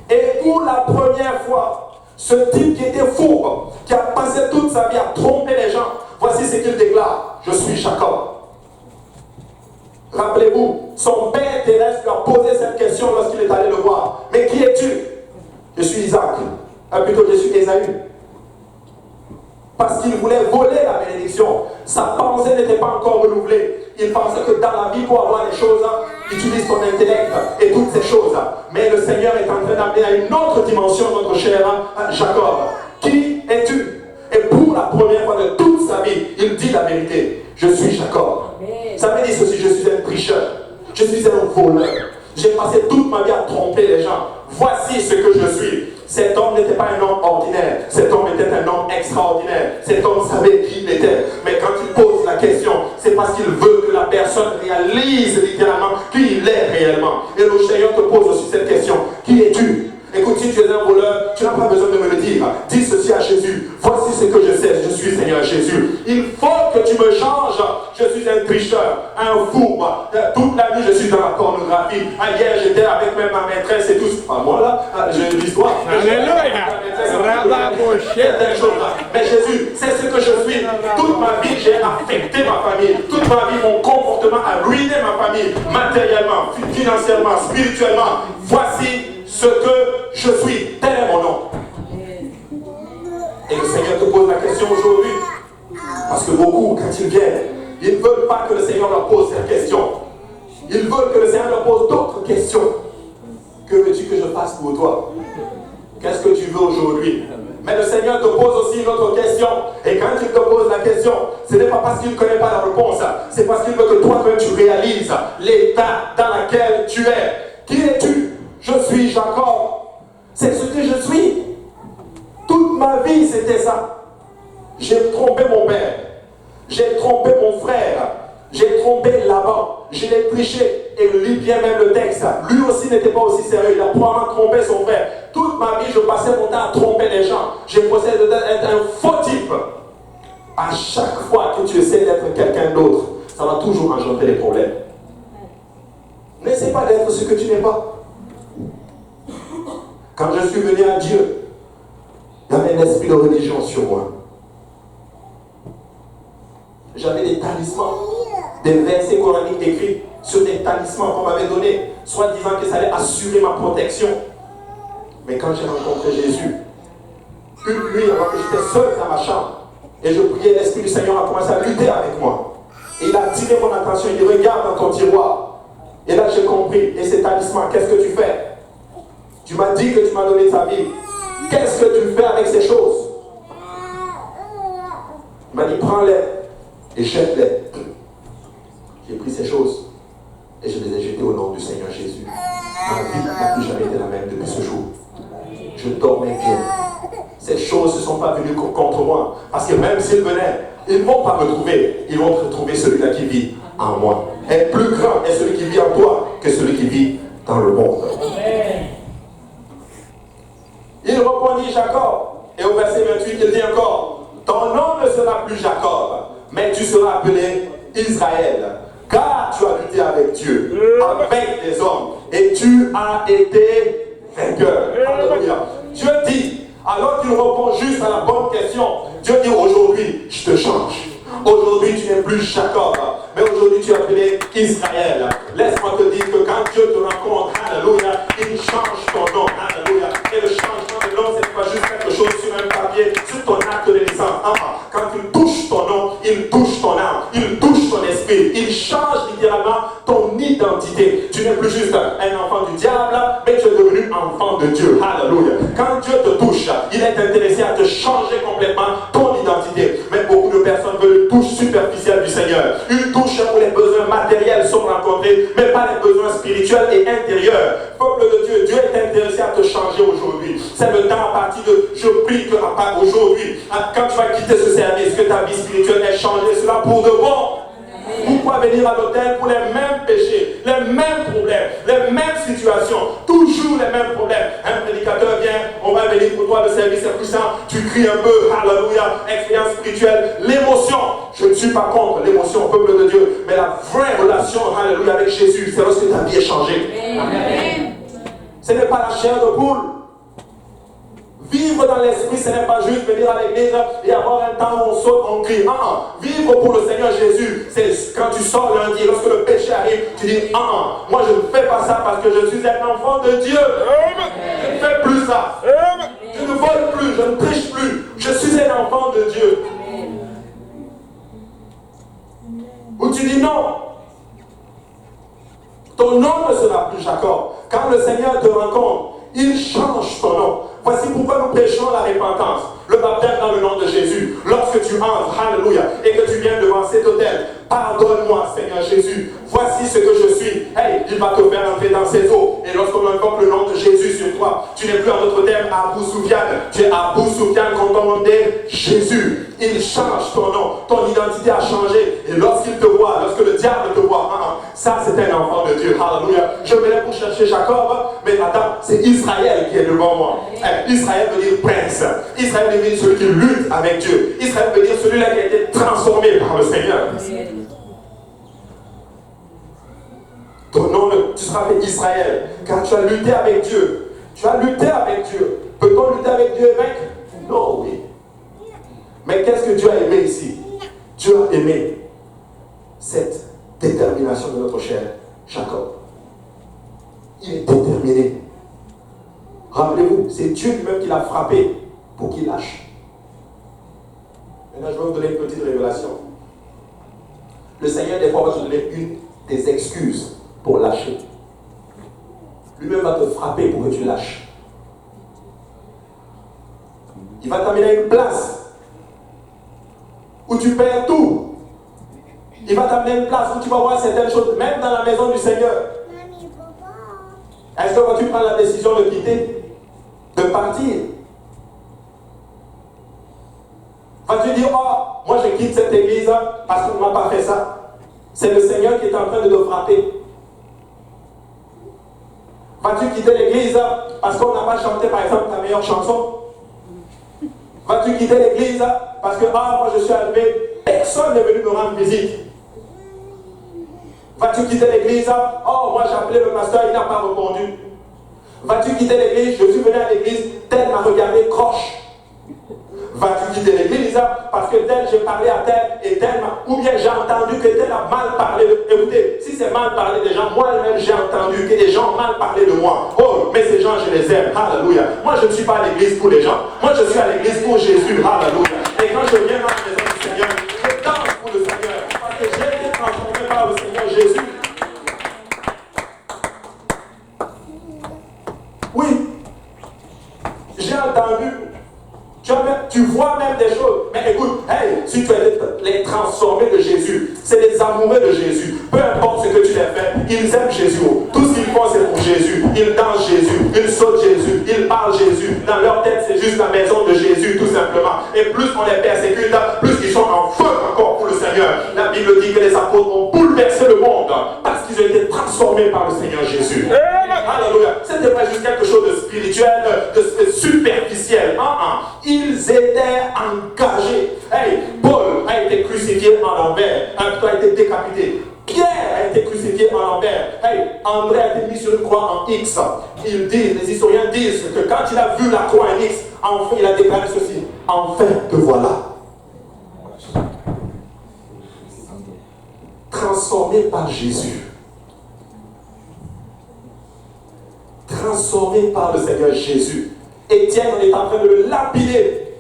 Et pour la première fois, ce type qui était fourbe, qui a passé toute sa vie à tromper les gens, voici ce qu'il déclare: je suis Jacob. Rappelez-vous, son père terrestre lui a posé cette question lorsqu'il est allé le voir. Mais qui es-tu? Je suis Isaac. Plutôt, je suis Ésaü. Parce qu'il voulait voler la bénédiction. Sa pensée n'était pas encore renouvelée. Il pensait que dans la vie, pour avoir des choses, il utilise son intellect et toutes ces choses. Mais le Seigneur est en train d'amener à une autre dimension notre cher Jacob. Qui es-tu? Et pour la première fois de toute sa vie, il dit la vérité. Je suis Jacob. Ça veut dire ceci: je suis un tricheur. Je suis un voleur. J'ai passé toute ma vie à tromper les gens. Voici ce que je suis. Cet homme n'était pas un homme ordinaire. Cet homme était un homme extraordinaire. Cet homme savait qui il était. Mais quand il pose la question, c'est parce qu'il veut que la personne réalise littéralement qui il est réellement. Et le Seigneur te pose aussi cette question: qui es-tu? Écoute, si tu es un voleur, tu n'as pas besoin de me le dire. Dis ceci à Jésus: voici ce que je sais, je suis Seigneur Jésus. Il faut que tu me changes. Je suis un tricheur, un fou. Toute la nuit, je suis dans la pornographie. Hier, j'étais avec même ma maîtresse et tout. Pas moi là, j'ai l'histoire. Alléluia. Mais Jésus, c'est ce que je suis. Toute ma vie, j'ai affecté ma famille. Toute ma vie, mon comportement a ruiné ma famille. Matériellement, financièrement, spirituellement. Voici ce que je suis. Tel est mon nom. Et le Seigneur te pose la question aujourd'hui. Parce que beaucoup, quand ils viennent, ils ne veulent pas que le Seigneur leur pose cette question. Ils veulent que le Seigneur leur pose d'autres questions. Que veux-tu que je fasse pour toi? Qu'est-ce que tu veux aujourd'hui? Mais le Seigneur te pose aussi une autre question. Et quand il te pose la question, ce n'est pas parce qu'il ne connaît pas la réponse. C'est parce qu'il veut que toi-même tu réalises l'état dans lequel tu es. Qui es-tu? Je suis Jacob. C'est ce que je suis. Toute ma vie, c'était ça. J'ai trompé mon père. J'ai trompé mon frère. J'ai trompé Laban. Je l'ai triché. Et lis bien même le texte. Lui aussi n'était pas aussi sérieux. Il a probablement trompé son frère. Toute ma vie, je passais mon temps à tromper les gens. J'ai procédé d'être un faux type. À chaque fois que tu essaies d'être quelqu'un d'autre, ça va toujours engendrer des problèmes. N'essaie pas d'être ce que tu n'es pas. Quand je suis venu à Dieu, il y avait un esprit de religion sur moi. J'avais des talismans. des versets coraniques écrits sur des talismans qu'on m'avait donnés, soit disant que ça allait assurer ma protection. Mais quand j'ai rencontré Jésus, une nuit avant que j'étais seul dans ma chambre, et je priais, l'Esprit du Seigneur a commencé à lutter avec moi. Et il a attiré mon attention, il dit, regarde dans ton tiroir. Et là j'ai compris, et ces talismans, qu'est-ce que tu fais? Tu m'as dit que tu m'as donné ta vie. Qu'est-ce que tu fais avec ces choses? Il m'a dit, prends-les et jette-les. J'ai pris ces choses et je les ai jetées au nom du Seigneur Jésus. Ma vie n'a plus jamais été la même depuis ce jour. Je dormais bien. Ces choses ne sont pas venues contre moi. Parce que même s'ils venaient, ils ne vont pas me trouver. Ils vont retrouver celui-là qui vit en moi. Et plus grand est celui qui vit en toi que celui qui vit dans le monde. Il répondit Jacob. Et au verset 28, il dit encore, ton nom ne sera plus Jacob, mais tu seras appelé Israël. Car tu as lutté avec Dieu, avec des hommes, et tu as été vainqueur. Alléluia. Dieu dit, alors qu'il répond juste à la bonne question, Dieu dit aujourd'hui, je te change. Aujourd'hui, tu n'es plus Jacob, mais aujourd'hui, tu es appelé Israël. Laisse-moi te dire que quand Dieu te rencontre, alléluia, il change ton nom, alléluia. Et le changement de nom, c'est pas juste quelque chose sur un papier, sur ton acte de naissance. Quand il touche ton nom, il touche ton âme, il touche ton esprit, il change littéralement ton identité. Tu n'es plus juste un enfant du diable, mais tu es devenu enfant de Dieu. Alléluia. Quand Dieu te touche, il est intéressé à te changer complètement ton identité. Mais beaucoup de personnes veulent une touche superficielle du Seigneur. Une touche où les besoins matériels sont rencontrés, mais pas les besoins spirituels et intérieurs. Peuple de Dieu, Dieu est intéressé à te changer aujourd'hui. C'est le temps à partir de, je prie que à part aujourd'hui, quand tu vas quitter ce service, que ta vie spirituelle est changée, cela pour de bon. Pourquoi venir à l'hôtel pour les mêmes péchés, les mêmes problèmes, les mêmes situations, toujours les mêmes problèmes? Un prédicateur vient, on va venir pour toi, le service est puissant, tu cries un peu, alléluia, expérience spirituelle, l'émotion. Je ne suis pas contre l'émotion, peuple de Dieu, mais la vraie relation, alléluia, avec Jésus, c'est lorsque ta vie est changée. Amen. Ce n'est pas la chair de poule. Vivre dans l'esprit, ce n'est pas juste venir à l'église et avoir un temps où on saute, on crie. Vivre pour le Seigneur Jésus, c'est quand tu sors lundi, lorsque le péché arrive, tu dis, moi je ne fais pas ça parce que je suis un enfant de Dieu. Je ne fais plus ça. Je ne vole plus, je ne triche plus. Je suis un enfant de Dieu. Ou tu dis non. Ton nom ne sera plus Jacob. Quand le Seigneur te rencontre, il change ton nom. Voici pourquoi nous prêchons la repentance, le baptême dans le nom de Jésus. Lorsque tu entres, alléluia, et que tu viens devant cet autel, pardonne-moi, Seigneur Jésus. Voici ce que je suis. Hey, il va te faire entrer dans ses eaux. Et lorsqu'on invoque le nom de Jésus sur toi, tu n'es plus en d'autres termes Abou Soufiane. Tu es Abou Soufiane quand on demandait Jésus. Il change ton nom. Ton identité a changé. Et lorsqu'il te voit, lorsque le diable te voit, ça c'est un enfant de Dieu. Alléluia. Je venais pour chercher Jacob, mais attends, c'est Israël qui est devant moi. Hey, Israël veut dire prince. Israël veut dire celui qui lutte avec Dieu. Israël veut dire celui-là qui a été transformé par le Seigneur. Ton nom, tu seras fait Israël, car tu as lutté avec Dieu. Tu as lutté avec Dieu. Peut-on lutter avec Dieu et vaincre? Non, oui. Mais qu'est-ce que Dieu a aimé ici? Dieu a aimé cette détermination de notre cher Jacob. Il est déterminé. Rappelez-vous, c'est Dieu lui-même qui l'a frappé pour qu'il lâche. Maintenant, je vais vous donner une petite révélation. Le Seigneur, des fois, va te donner une des excuses pour lâcher. Lui-même va te frapper pour que tu lâches. Il va t'amener à une place où tu perds tout. Il va t'amener à une place où tu vas voir certaines choses, même dans la maison du Seigneur. Est-ce que tu prends la décision de quitter, de partir? Vas-tu dire, moi je quitte cette église parce qu'on ne m'a pas fait ça? C'est le Seigneur qui est en train de te frapper. Vas-tu quitter l'église parce qu'on n'a pas chanté par exemple ta meilleure chanson? Vas-tu quitter l'église parce que moi je suis arrivé, personne n'est venu me rendre visite? Vas-tu quitter l'église? Moi j'ai appelé le pasteur, il n'a pas répondu. Vas-tu quitter l'église? Je suis venu à l'église, tel m'a regardé croche. vas-tu quitter l'église parce que tel j'ai parlé à tel et tel, ou bien j'ai entendu que tel a mal parlé. Écoutez, si c'est mal parlé des gens, moi-même j'ai entendu que des gens mal parlé de moi. Oh, mais ces gens, je les aime. Alléluia. Moi, je ne suis pas à l'église pour les gens. Moi, je suis à l'église pour Jésus. Alléluia. Et quand je viens dans la maison du Seigneur, je danse pour le Seigneur. Parce que j'ai été transformé par le Seigneur Jésus. Oui. J'ai entendu. Tu vois même des choses. Mais écoute, hey, si tu es les transformés de Jésus, c'est les amoureux de Jésus. Peu importe ce que tu les fais, ils aiment Jésus. Tout ce qu'ils font, c'est pour Jésus. Ils dansent Jésus, ils sautent Jésus, ils parlent Jésus. Dans leur tête, c'est juste la maison de Jésus, tout simplement. Et plus on les persécute, plus ils sont en feu encore pour le Seigneur. La Bible dit que les apôtres ont bouleversé le monde parce qu'ils ont été transformés par le Seigneur Jésus. Alléluia. Ce n'était pas juste quelque chose de spirituel, de superficiel. Ils étaient engagés. Hey, Paul a été crucifié en l'envers. Toi a été décapité. Pierre a été crucifié en l'envers. Hey, André a été mis sur une croix en X. Les historiens disent que quand il a vu la croix en X, enfin il a déclaré ceci. Enfin te voilà. Transformé par Jésus. Transformé par le Seigneur Jésus. Étienne, on est en train de le lapider.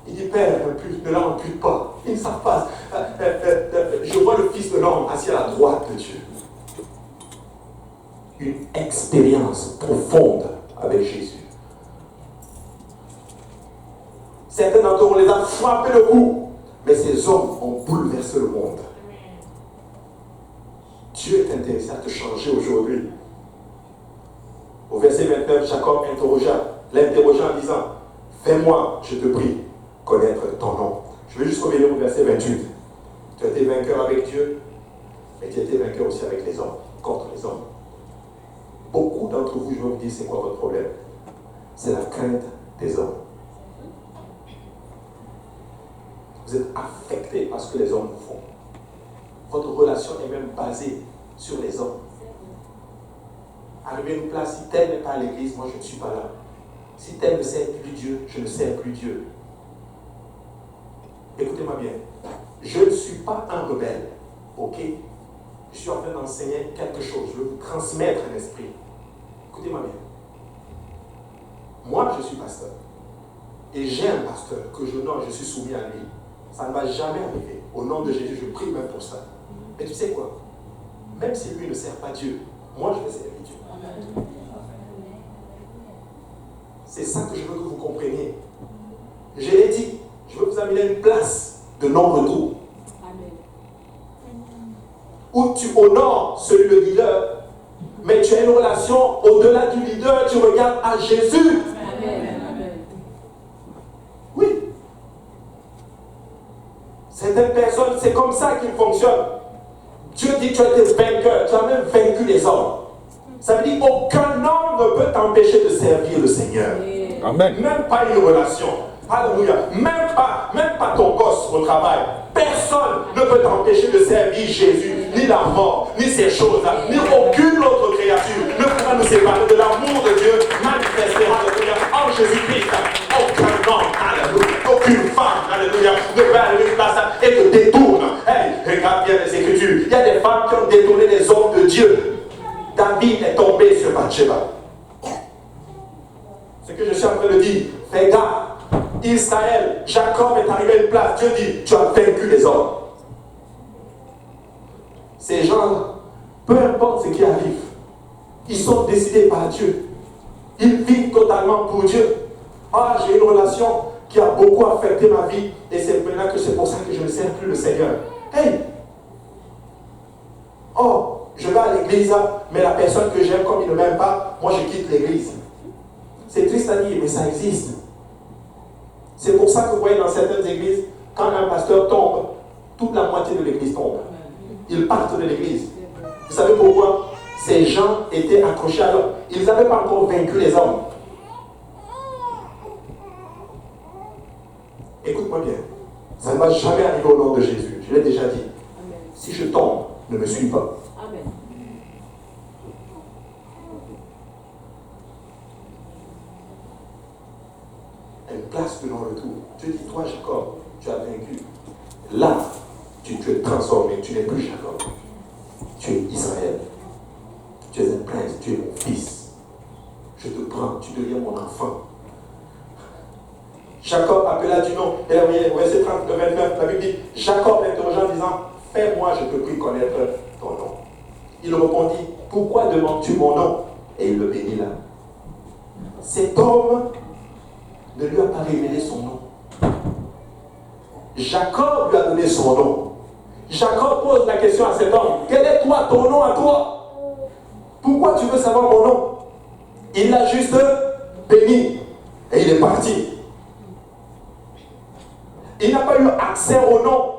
Il dit, Père, ne l'ampute pas. Ils ne savent pas. Je vois le Fils de l'homme assis à la droite de Dieu. Une expérience profonde avec Jésus. Certains d'entre eux, on les a frappés le cou. Mais ces hommes ont bouleversé le monde. Dieu est intéressé à te changer aujourd'hui. Au verset 29, Jacob l'interrogea en disant, fais-moi, je te prie, connaître ton nom. Je vais juste revenir au verset 28. Tu as été vainqueur avec Dieu, mais tu as été vainqueur aussi avec les hommes, contre les hommes. Beaucoup d'entre vous, je vais vous dire, c'est quoi votre problème? C'est la crainte des hommes. Vous êtes affecté par ce que les hommes vous font. Votre relation est même basée sur les hommes. Arriver à une place, si tel n'est pas à l'église, moi je ne suis pas là. Si tel ne sert plus Dieu, je ne sers plus Dieu. Écoutez-moi bien. Je ne suis pas un rebelle. Ok? Je suis en train d'enseigner quelque chose. Je veux vous transmettre un esprit. Écoutez-moi bien. Moi, je suis pasteur. Et j'ai un pasteur que je suis soumis à lui. Ça ne va jamais arriver. Au nom de Jésus, je prie même pour ça. Mais tu sais quoi? Même si lui ne sert pas Dieu, moi je vais servir Dieu. C'est ça que je veux que vous compreniez. Je l'ai dit, je veux vous amener à une place de non-retour. Où tu honores celui le leader, mais tu as une relation au-delà du leader, tu regardes à Jésus. Oui. Certaines personnes, c'est comme ça qu'ils fonctionnent. Dieu dit que tu as été vainqueur, tu as même vaincu les hommes. Ça veut dire qu'aucun homme ne peut t'empêcher de servir le Seigneur. Amen. Même pas une relation. Alléluia. Même pas ton gosse au travail. Personne ne peut t'empêcher de servir Jésus. Ni la mort, ni ces choses, ni aucune autre créature ne pourra nous séparer de l'amour de Dieu manifesté en Jésus-Christ. Aucun homme, alléluia, aucune femme, alléluia, ne peut arriver une place et te détourne. Hey, regarde bien les Écritures. Il y a des femmes qui ont détourné les hommes de Dieu. David est tombé sur Bathsheba. Ce que je suis en train de dire, fais gaffe. Israël, Jacob est arrivé à une place. Dieu dit, tu as vaincu les hommes. Ces gens, peu importe ce qui arrive, ils sont décidés par Dieu. Ils vivent totalement pour Dieu. Ah, j'ai une relation qui a beaucoup affecté ma vie et c'est maintenant que c'est pour ça que je ne sers plus le Seigneur. Hey! Oh, je vais à l'église, mais la personne que j'aime, comme il ne m'aime pas, moi je quitte l'église. C'est triste à dire, mais ça existe. C'est pour ça que vous voyez dans certaines églises, quand un pasteur tombe, toute la moitié de l'église tombe. Ils partent de l'église. Vous savez pourquoi? Ces gens étaient accrochés à l'homme. Ils n'avaient pas encore vaincu les hommes. Écoute-moi bien. Ça ne va jamais arriver au nom de Jésus. Je l'ai déjà dit. Si je tombe, ne me suis pas. Amen. Un place de non-retour. Dieu dit, toi Jacob, tu as vaincu. Là, tu es transformé, tu n'es plus Jacob. Tu es Israël. Tu es un prince, tu es mon fils. Je te prends, tu deviens mon enfant. Jacob appela du nom. Et là, au verset 29, la Bible dit, Jacob l'interrogea en disant, fais-moi, je te prie, connaître ton nom. Il répondit, pourquoi demandes-tu mon nom? Et il le bénit là. Cet homme ne lui a pas révélé son nom. Jacob lui a donné son nom. Jacob pose la question à cet homme, quel est toi, ton nom à toi? Pourquoi tu veux savoir mon nom? Il l'a juste béni et il est parti. Il n'a pas eu accès au nom.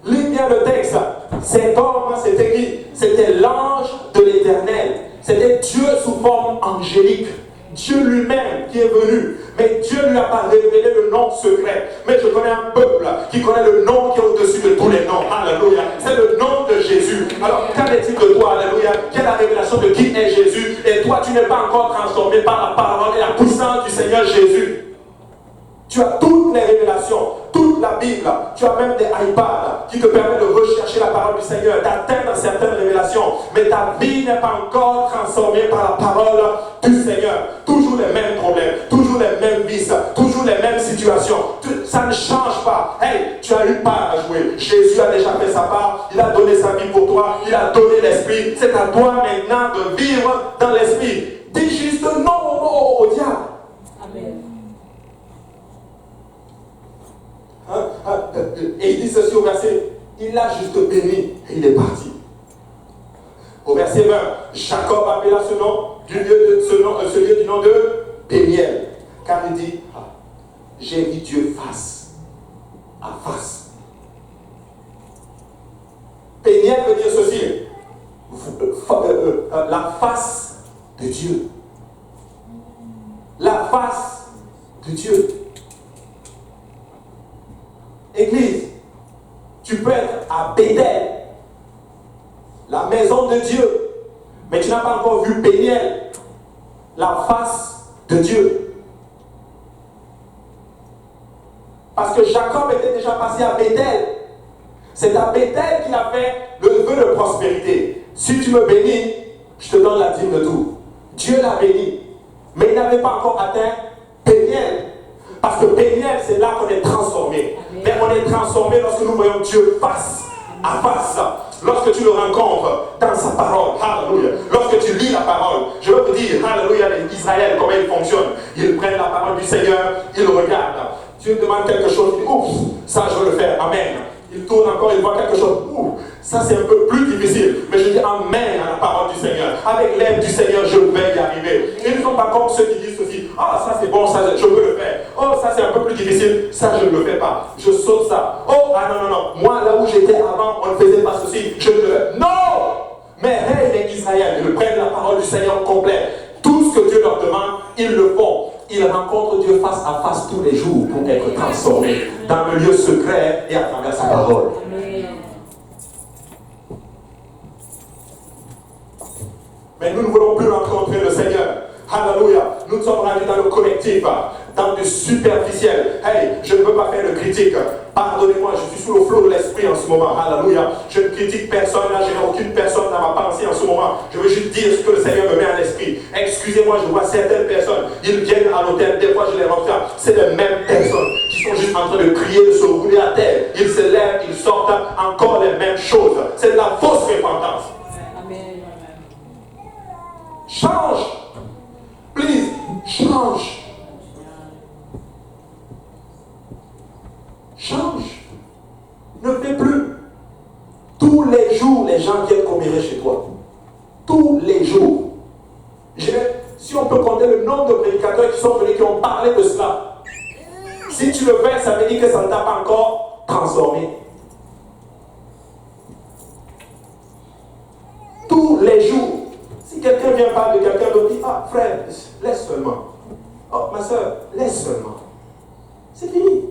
Lis bien le texte. Cet homme, c'était qui? C'était l'ange de l'Éternel. C'était Dieu sous forme angélique. Dieu lui-même qui est venu. Mais Dieu ne lui a pas révélé le nom secret. Mais je connais un peuple qui connaît le nom qui est au-dessus de tous les noms. Alléluia. C'est le nom de Jésus. Alors, qu'en est-il de toi? Alléluia. Quelle est la révélation de qui est Jésus? Et toi, tu n'es pas encore transformé par la parole et la puissance du Seigneur Jésus. Tu as toutes les révélations, toute la Bible. Tu as même des iPads qui te permettent de rechercher la parole du Seigneur, d'atteindre certaines révélations. Mais ta vie n'est pas encore transformée par la parole du Seigneur. Toujours les mêmes problèmes, toujours les mêmes vices, toujours les mêmes situations. Ça ne change pas. Hey, tu as une part à jouer. Jésus a déjà fait sa part. Il a donné sa vie pour toi. Il a donné l'esprit. C'est à toi maintenant de vivre dans l'esprit. Dis juste non au diable. Amen. Et il dit ceci au verset, il l'a juste béni et il est parti. Au verset 20, Jacob appela ce lieu du nom de Péniel, car il dit, j'ai vu Dieu face à face. Péniel veut dire ceci, la face de Dieu. La face de Dieu. Église, tu peux être à Béthel, la maison de Dieu, mais tu n'as pas encore vu Péniel, la face de Dieu. Parce que Jacob était déjà passé à Béthel. C'est à Béthel qu'il a fait le vœu de prospérité. Si tu me bénis, je te donne la dîme de tout. Dieu l'a béni, mais il n'avait pas encore atteint Péniel. Parce que Péniel, c'est là qu'on est transformé. Mais on est transformé lorsque nous voyons Dieu face à face. Lorsque tu le rencontres dans sa parole. Alléluia. Lorsque tu lis la parole. Je veux te dire, alléluia, Israël, comment il fonctionne. Ils prennent la parole du Seigneur, ils regardent. Tu demandes quelque chose, ils disent, ouf, ça je veux le faire, amen. Il tourne encore, il voit quelque chose, ouf, ça c'est un peu plus difficile. Mais je dis amen à la parole du Seigneur. Avec l'aide du Seigneur, je vais y arriver. Ils ne sont pas comme ceux qui disent ceci. Ah, ça c'est bon, ça je veux le faire. Oh, ça c'est un peu plus difficile, ça je ne le fais pas. Je saute ça. Oh, ah non. Moi, là où j'étais avant, on ne faisait pas ceci. Je ne le fais. Non! Mais hey, les Israéliens, ils prennent la parole du Seigneur complet. Tout ce que Dieu leur demande, ils le font. Ils rencontrent Dieu face à face tous les jours pour être transformés dans le lieu secret et à travers sa parole. Mais nous ne voulons plus rencontrer le Seigneur. Alléluia. Nous sommes rendus dans le collectif, dans le superficiel. Hey, je ne veux pas faire de critique. Pardonnez-moi, je suis sous le flot de l'esprit en ce moment. Alléluia. Je ne critique personne, là, je n'ai aucune personne dans ma pensée en ce moment. Je veux juste dire ce que le Seigneur me met en esprit. Excusez-moi, je vois certaines personnes, ils viennent à l'hôtel, des fois je les reçois. C'est les mêmes personnes qui sont juste en train de crier, de se rouler à terre. Ils se lèvent, ils sortent encore les mêmes choses. C'est de la fausse repentance. Amen. Change. Please, change. Change. Ne fais plus. Tous les jours, les gens viennent commérer chez toi. Tous les jours. Si on peut compter le nombre de prédicateurs qui sont venus, qui ont parlé de cela. Si tu le fais, ça veut dire que ça ne t'a pas encore transformé. Tous les jours. Si quelqu'un vient parler de quelqu'un d'autre, dit, ah frère, laisse seulement. Oh ma soeur, laisse seulement. C'est fini.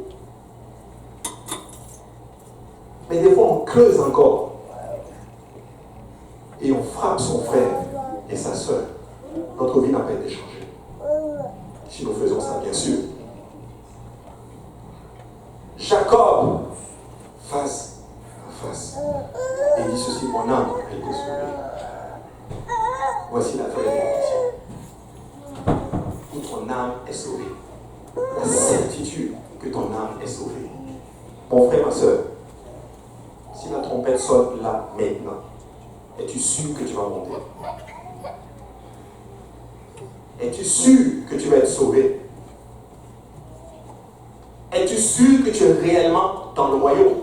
Mais des fois, on creuse encore. Et on frappe son frère et sa soeur. Notre vie n'a pas été changée. Si nous faisons ça, bien sûr. Jacob face à face. Et il dit ceci, mon âme a été sauvée. Voici la vraie bénédiction. Où ton âme est sauvée. La certitude que ton âme est sauvée. Mon frère, ma soeur, si la trompette sonne là, maintenant, es-tu sûr que tu vas monter? Es-tu sûr que tu vas être sauvé? Es-tu sûr que tu es réellement dans le royaume?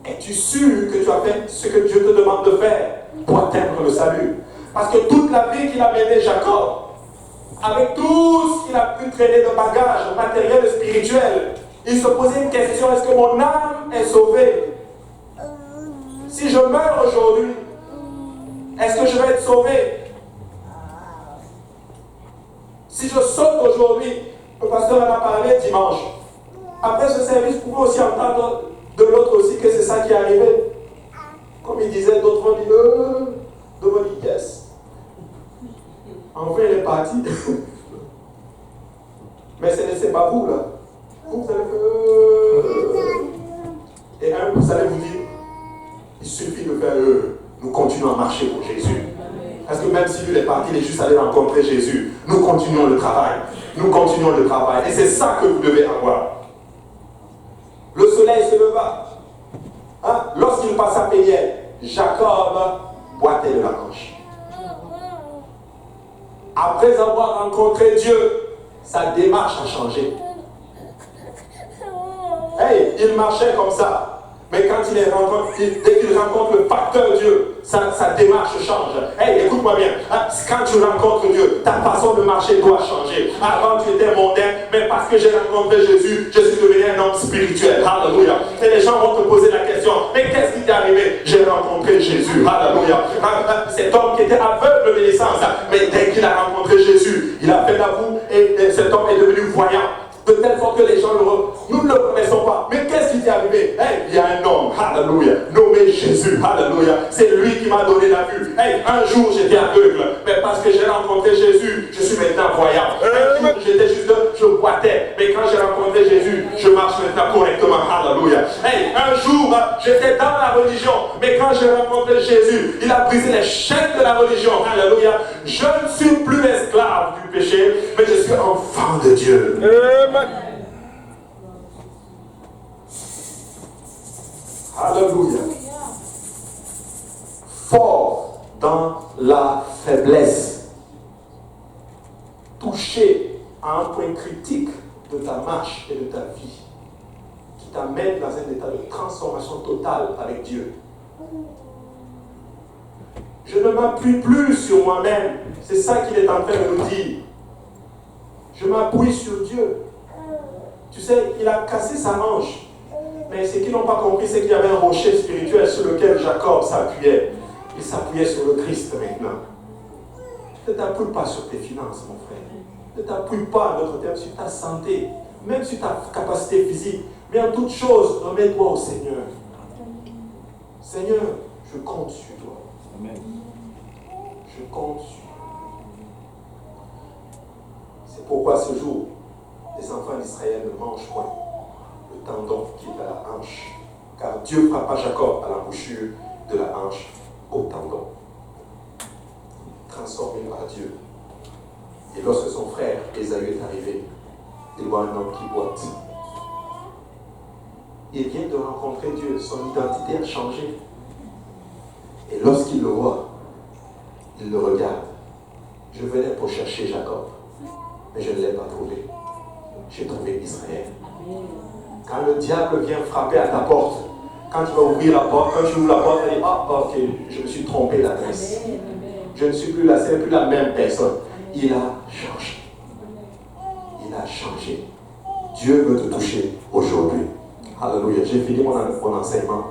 Es-tu sûr que tu as fait ce que Dieu te demande de faire pour atteindre le salut? Parce que toute la vie qu'il a mené Jacob, avec tout ce qu'il a pu traîner de bagages matériels et spirituels, il se posait une question, est-ce que mon âme est sauvée? Si je meurs aujourd'hui, est-ce que je vais être sauvé? Si je saute aujourd'hui, le pasteur en a parlé dimanche. Après ce service, vous pouvez aussi entendre de l'autre aussi que c'est ça qui est arrivé. Comme il disait, d'autres vont dire, d'autres vont dire, yes. Enfin, il est parti. Mais ce n'est pas vous, là. Vous allez faire, et vous allez vous dire, il suffit de faire, nous continuons à marcher pour Jésus. Parce que même si lui est parti, il est juste allé rencontrer Jésus. Nous continuons le travail. Nous continuons le travail. Et c'est ça que vous devez avoir. Le soleil se leva. Hein? Lorsqu'il passa Péniel, Jacob boitait de la hanche. Après avoir rencontré Dieu, sa démarche a changé. Hey, il marchait comme ça. Mais quand dès qu'il rencontre le facteur Dieu, sa démarche change. Hey, écoute-moi bien. Quand tu rencontres Dieu, ta façon de marcher doit changer. Avant, tu étais mondain, mais parce que j'ai rencontré Jésus, je suis devenu un homme spirituel. Alléluia. Et les gens vont te poser la question, mais qu'est-ce qui t'est arrivé? J'ai rencontré Jésus. Alléluia. Cet homme qui était aveugle de naissance, mais dès qu'il a rencontré Jésus, il a fait la boue et cet homme est devenu voyant. De telle sorte que les gens nous ne le connaissons pas. Mais qu'est-ce qui t'est arrivé? Hey, il y a un homme, alléluia, nommé Jésus, alléluia. C'est lui qui m'a donné la vue. Hey, un jour j'étais aveugle, mais parce que j'ai rencontré Jésus, je suis maintenant voyant. Un jour j'étais juste, je boitais, mais quand j'ai rencontré Jésus, je marche maintenant correctement, alléluia. Hey, un jour j'étais dans la religion, mais quand j'ai rencontré Jésus, il a brisé les chaînes de la religion, alléluia. Je ne suis plus esclave du péché, mais je suis enfant de Dieu. Alléluia. Fort dans la faiblesse. Touché à un point critique de ta marche et de ta vie, qui t'amène dans un état de transformation totale avec Dieu. Je ne m'appuie plus sur moi-même. C'est ça qu'il est en train de nous dire. Je m'appuie sur Dieu. Tu sais, il a cassé sa hanche. Mais ce qu'ils n'ont pas compris, c'est qu'il y avait un rocher spirituel sur lequel Jacob s'appuyait. Il s'appuyait sur le Christ maintenant. Ne t'appuie pas sur tes finances, mon frère. Ne t'appuie pas, notre terme, sur ta santé, même sur ta capacité physique. Mais en toute chose, remets-toi au Seigneur. Seigneur, je compte sur toi. Amen. Je compte sur toi. C'est pourquoi ce jour, les enfants d'Israël ne mangent point le tendon qui est à la hanche. Car Dieu frappa Jacob à l'embouchure de la hanche au tendon. Transformé par Dieu. Et lorsque son frère Ésaü est arrivé, il voit un homme qui boite. Il vient de rencontrer Dieu, son identité a changé. Et lorsqu'il le voit, il le regarde. Je venais pour chercher Jacob, mais je ne l'ai pas trouvé. J'ai trouvé Israël. Quand le diable vient frapper à ta porte, quand tu vas ouvrir la porte, quand tu ouvres la porte, tu dis, ok, je me suis trompé d'adresse. Je ne suis plus là, ce n'est plus la même personne. Il a changé. Il a changé. Dieu veut te toucher aujourd'hui. Alléluia. J'ai fini mon enseignement.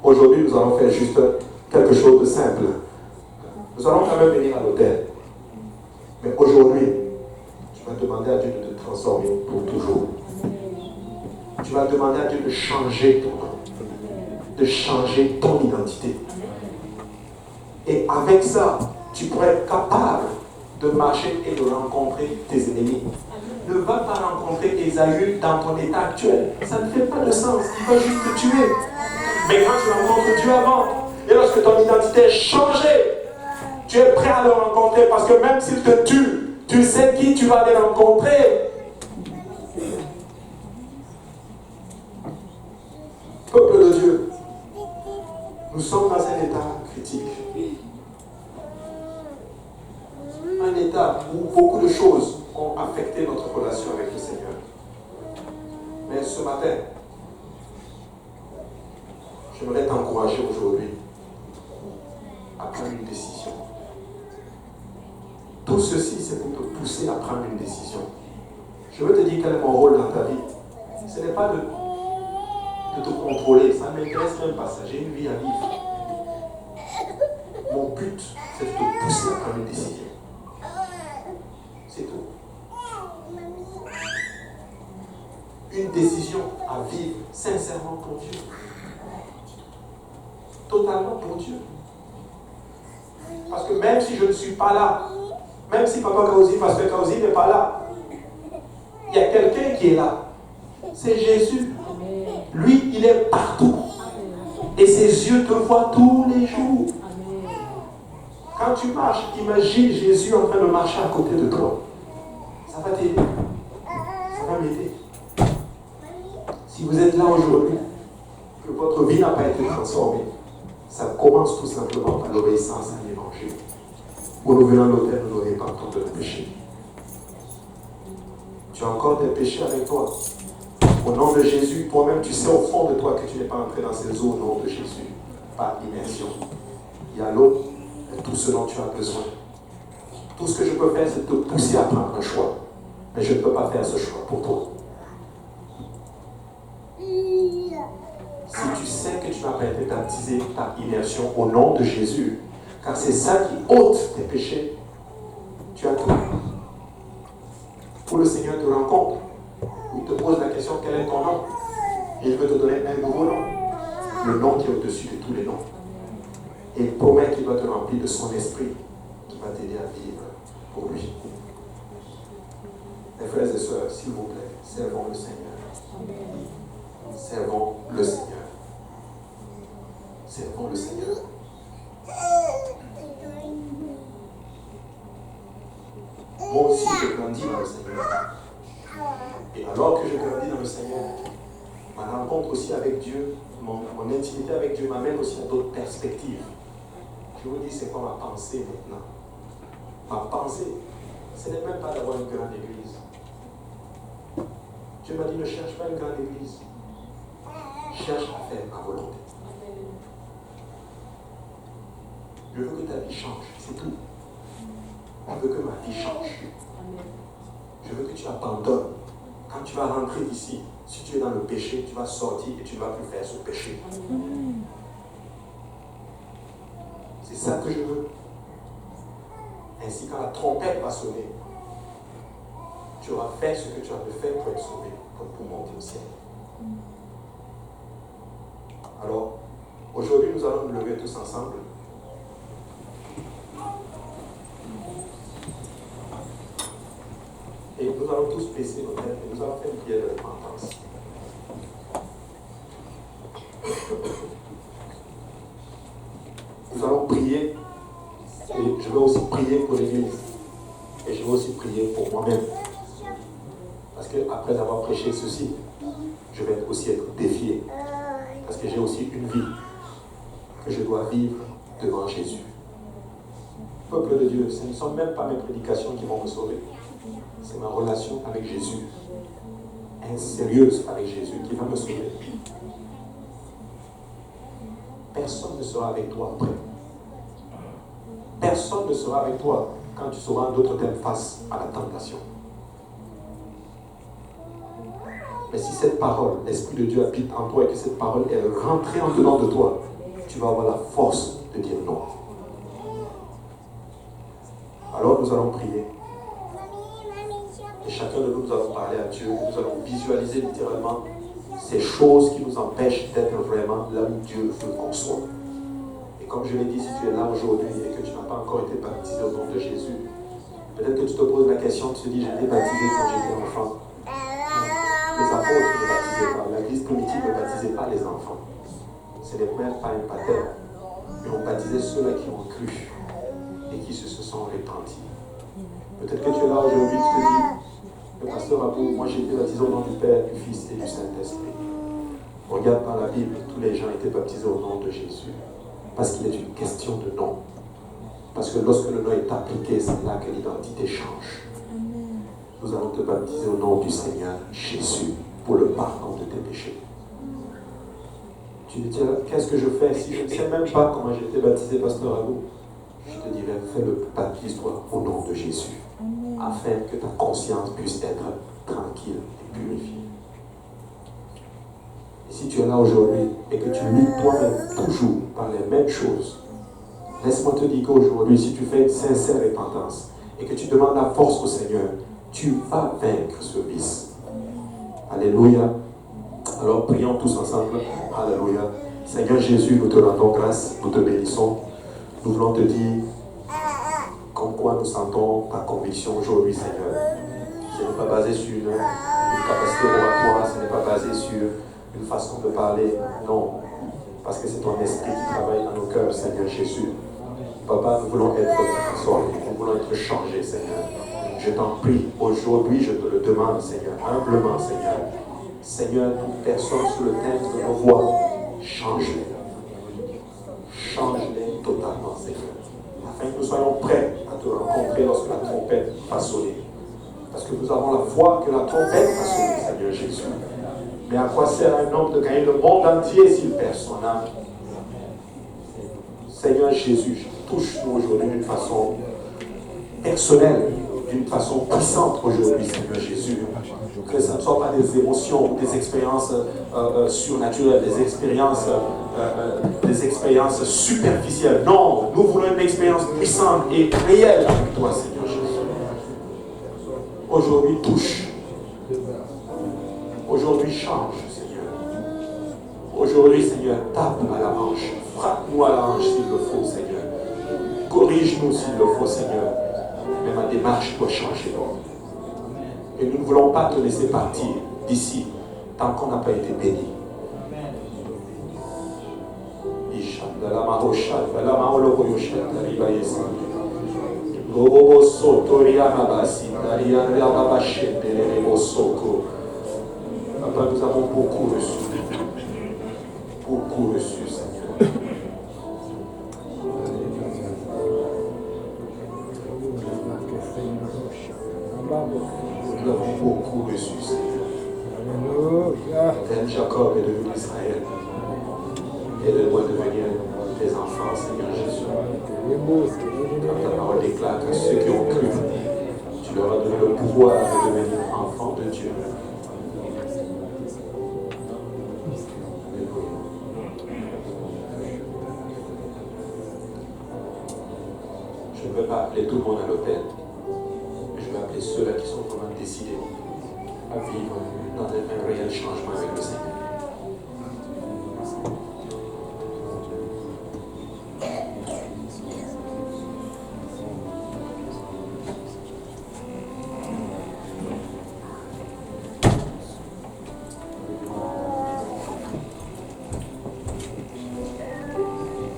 Aujourd'hui, nous allons faire juste quelque chose de simple. Nous allons quand même venir à l'hôtel. Mais aujourd'hui, tu vas demander à Dieu de te transformer pour toujours. Tu vas demander à Dieu de changer ton nom, de changer ton identité. Et avec ça, tu pourrais être capable de marcher et de rencontrer tes ennemis. ne va pas rencontrer Ésaü dans ton état actuel. Ça ne fait pas de sens. Il va juste te tuer. Mais quand tu rencontres Dieu avant, et lorsque ton identité est changée, tu es prêt à le rencontrer parce que même s'il te tue, tu sais qui tu vas aller rencontrer. Peuple de Dieu, nous sommes dans un état critique. Un état où beaucoup de choses ont affecté notre relation avec le Seigneur. Mais ce matin, j'aimerais t'encourager aujourd'hui à prendre une décision. Tout ceci, c'est pour te pousser à prendre une décision. Je veux te dire quel est mon rôle dans ta vie. Ce n'est pas de te contrôler, ça ne m'intéresse même pas ça. J'ai une vie à vivre. Mon but, c'est de te pousser à prendre une décision. C'est tout. Une décision à vivre sincèrement pour Dieu. Totalement pour Dieu. Parce que même si je ne suis pas là, même si Papa Kaozi, Pasteur Kaozi n'est pas là, il y a quelqu'un qui est là. C'est Jésus. Lui, il est partout. Et ses yeux te voient tous les jours. Quand tu marches, imagine Jésus en train de marcher à côté de toi. Ça va t'aider. Ça va m'aider. Si vous êtes là aujourd'hui, que votre vie n'a pas été transformée, ça commence tout simplement par l'obéissance à l'évangile. Où nous venons à l'autel, nous nous répandons de nos péchés. Tu as encore des péchés avec toi. Au nom de Jésus, toi-même, tu sais au fond de toi que tu n'es pas entré dans ces eaux au nom de Jésus. Par immersion. Il y a l'eau et tout ce dont tu as besoin. Tout ce que je peux faire, c'est te pousser à prendre un choix. Mais je ne peux pas faire ce choix pour toi. Si tu sais que tu n'as pas été baptisé par immersion au nom de Jésus, car c'est ça qui ôte tes péchés, tu as tout. Pour le Seigneur te rencontre. Il te pose la question, quel est ton nom? Et il veut te donner un nouveau nom. Le nom qui est au-dessus de tous les noms. Et il promet qu'il va te remplir de son esprit, qui va t'aider à vivre pour lui. Mes frères et sœurs, s'il vous plaît, servons le Seigneur. Servons le Seigneur. Servons le Seigneur. Moi aussi, je grandis dans le Seigneur. Et alors que je grandis dans le Seigneur, ma rencontre aussi avec Dieu, mon intimité avec Dieu m'amène aussi à d'autres perspectives. Je vous dis, c'est quoi ma pensée maintenant? Ma pensée, ce n'est même pas d'avoir une grande église. Dieu m'a dit, ne cherche pas une grande église. Cherche à faire ma volonté. Je veux que ta vie change, c'est tout. Je veux que ma vie change. Je veux que tu abandonnes. Quand tu vas rentrer ici, si tu es dans le péché, tu vas sortir et tu ne vas plus faire ce péché. C'est ça que je veux. Ainsi, quand la trompette va sonner, tu auras fait ce que tu as fait pour être sauvé, pour monter au ciel. Alors, aujourd'hui, nous allons nous lever tous ensemble. Et nous allons tous baisser nos têtes et nous allons faire une prière de repentance. Nous allons prier et je vais aussi prier pour l'Église. Et je vais aussi prier pour moi-même. Parce qu'après avoir prêché ceci, je vais aussi être défié. Parce que j'ai aussi une vie que je dois vivre devant Jésus. Peuple de Dieu, ce ne sont même pas mes prédications qui vont me sauver. C'est ma relation avec Jésus, sérieuse avec Jésus, qui va me sauver. Personne ne sera avec toi après. Personne ne sera avec toi quand tu seras d'autres thèmes face à la tentation. Mais si cette parole, l'Esprit de Dieu habite en toi et que cette parole est rentrée en dedans de toi, tu vas avoir la force de dire non. Alors nous allons prier. Et chacun de nous, nous allons parler à Dieu. Nous allons visualiser littéralement ces choses qui nous empêchent d'être vraiment là où Dieu veut qu'on soit. Et comme je l'ai dit, si tu es là aujourd'hui et que tu n'as pas encore été baptisé au nom de Jésus, Peut-être que tu te poses la question, tu te dis, j'ai été baptisé quand j'étais enfant. Les apôtres ne baptisaient pas, l'église primitive ne baptisait pas les enfants. C'est les pères, pas un pater. Mais on baptisait ceux-là qui ont cru et qui se sont repentis. Peut-être que tu es là aujourd'hui, tu te dis, le pasteur Abou, moi j'ai été baptisé au nom du Père, du Fils et du Saint-Esprit. Regarde dans la Bible, tous les gens étaient baptisés au nom de Jésus. Parce qu'il est une question de nom. Parce que lorsque le nom est appliqué, c'est là que l'identité change. Nous allons te baptiser au nom du Seigneur Jésus pour le pardon de tes péchés. Tu te dis, qu'est-ce que je fais si je ne sais même pas comment j'ai été baptisé, pasteur Abou? Je te dirais, fais-le, baptise-toi au nom de Jésus, afin que ta conscience puisse être tranquille et purifiée. Et si tu es là aujourd'hui et que tu luttes toi-même toujours par les mêmes choses, laisse-moi te dire qu'aujourd'hui, si tu fais une sincère repentance et que tu demandes la force au Seigneur, tu vas vaincre ce vice. Alléluia. Alors prions tous ensemble. Alléluia. Seigneur Jésus, nous te rendons grâce, nous te bénissons. Nous voulons te dire comme quoi nous sentons ta conviction aujourd'hui, Seigneur. Ce n'est pas basé sur une capacité oratoire, ce n'est pas basé sur une façon de parler, non. Parce que c'est ton esprit qui travaille dans nos cœurs, Seigneur Jésus. Papa, nous voulons être transformés, nous voulons être changés, Seigneur. Je t'en prie, aujourd'hui, je te le demande, Seigneur, humblement, Seigneur. Seigneur, toute personne sous le thème de nos voix, change-les. Change-les totalement, Seigneur. Afin que nous soyons prêts à te rencontrer lorsque la trompette va sonner. Parce que nous avons la foi que la trompette va sonner, Seigneur Jésus. Mais à quoi sert un homme de gagner le monde entier s'il perd son âme? Seigneur Jésus, touche-nous aujourd'hui d'une façon personnelle, d'une façon puissante aujourd'hui, Seigneur Jésus. Que ce ne soit pas des émotions ou des expériences surnaturelles, des expériences superficielles. Non, nous voulons une expérience puissante et réelle avec toi, Seigneur Jésus. Aujourd'hui, touche. Aujourd'hui, change, Seigneur. Aujourd'hui, Seigneur, tape à la hanche. Frappe-nous à la hanche s'il le faut, Seigneur. Corrige-nous s'il le faut, Seigneur. Mais ma démarche doit changer, Lord. Et nous ne voulons pas te laisser partir d'ici tant qu'on n'a pas été béni. Papa, nous avons beaucoup reçu. Beaucoup reçu, Seigneur. Nous avons beaucoup reçu, Seigneur. Tel Jacob est devenu Israël. Aide-moi à devenir tes enfants, Seigneur Jésus. Ta parole déclare que ceux qui ont cru, tu leur as donné le pouvoir de devenir enfants de Dieu. Je ne veux pas appeler tout le monde à l'hôtel. Je vais appeler ceux-là qui sont vraiment décidés à vivre dans un réel changement avec le Seigneur.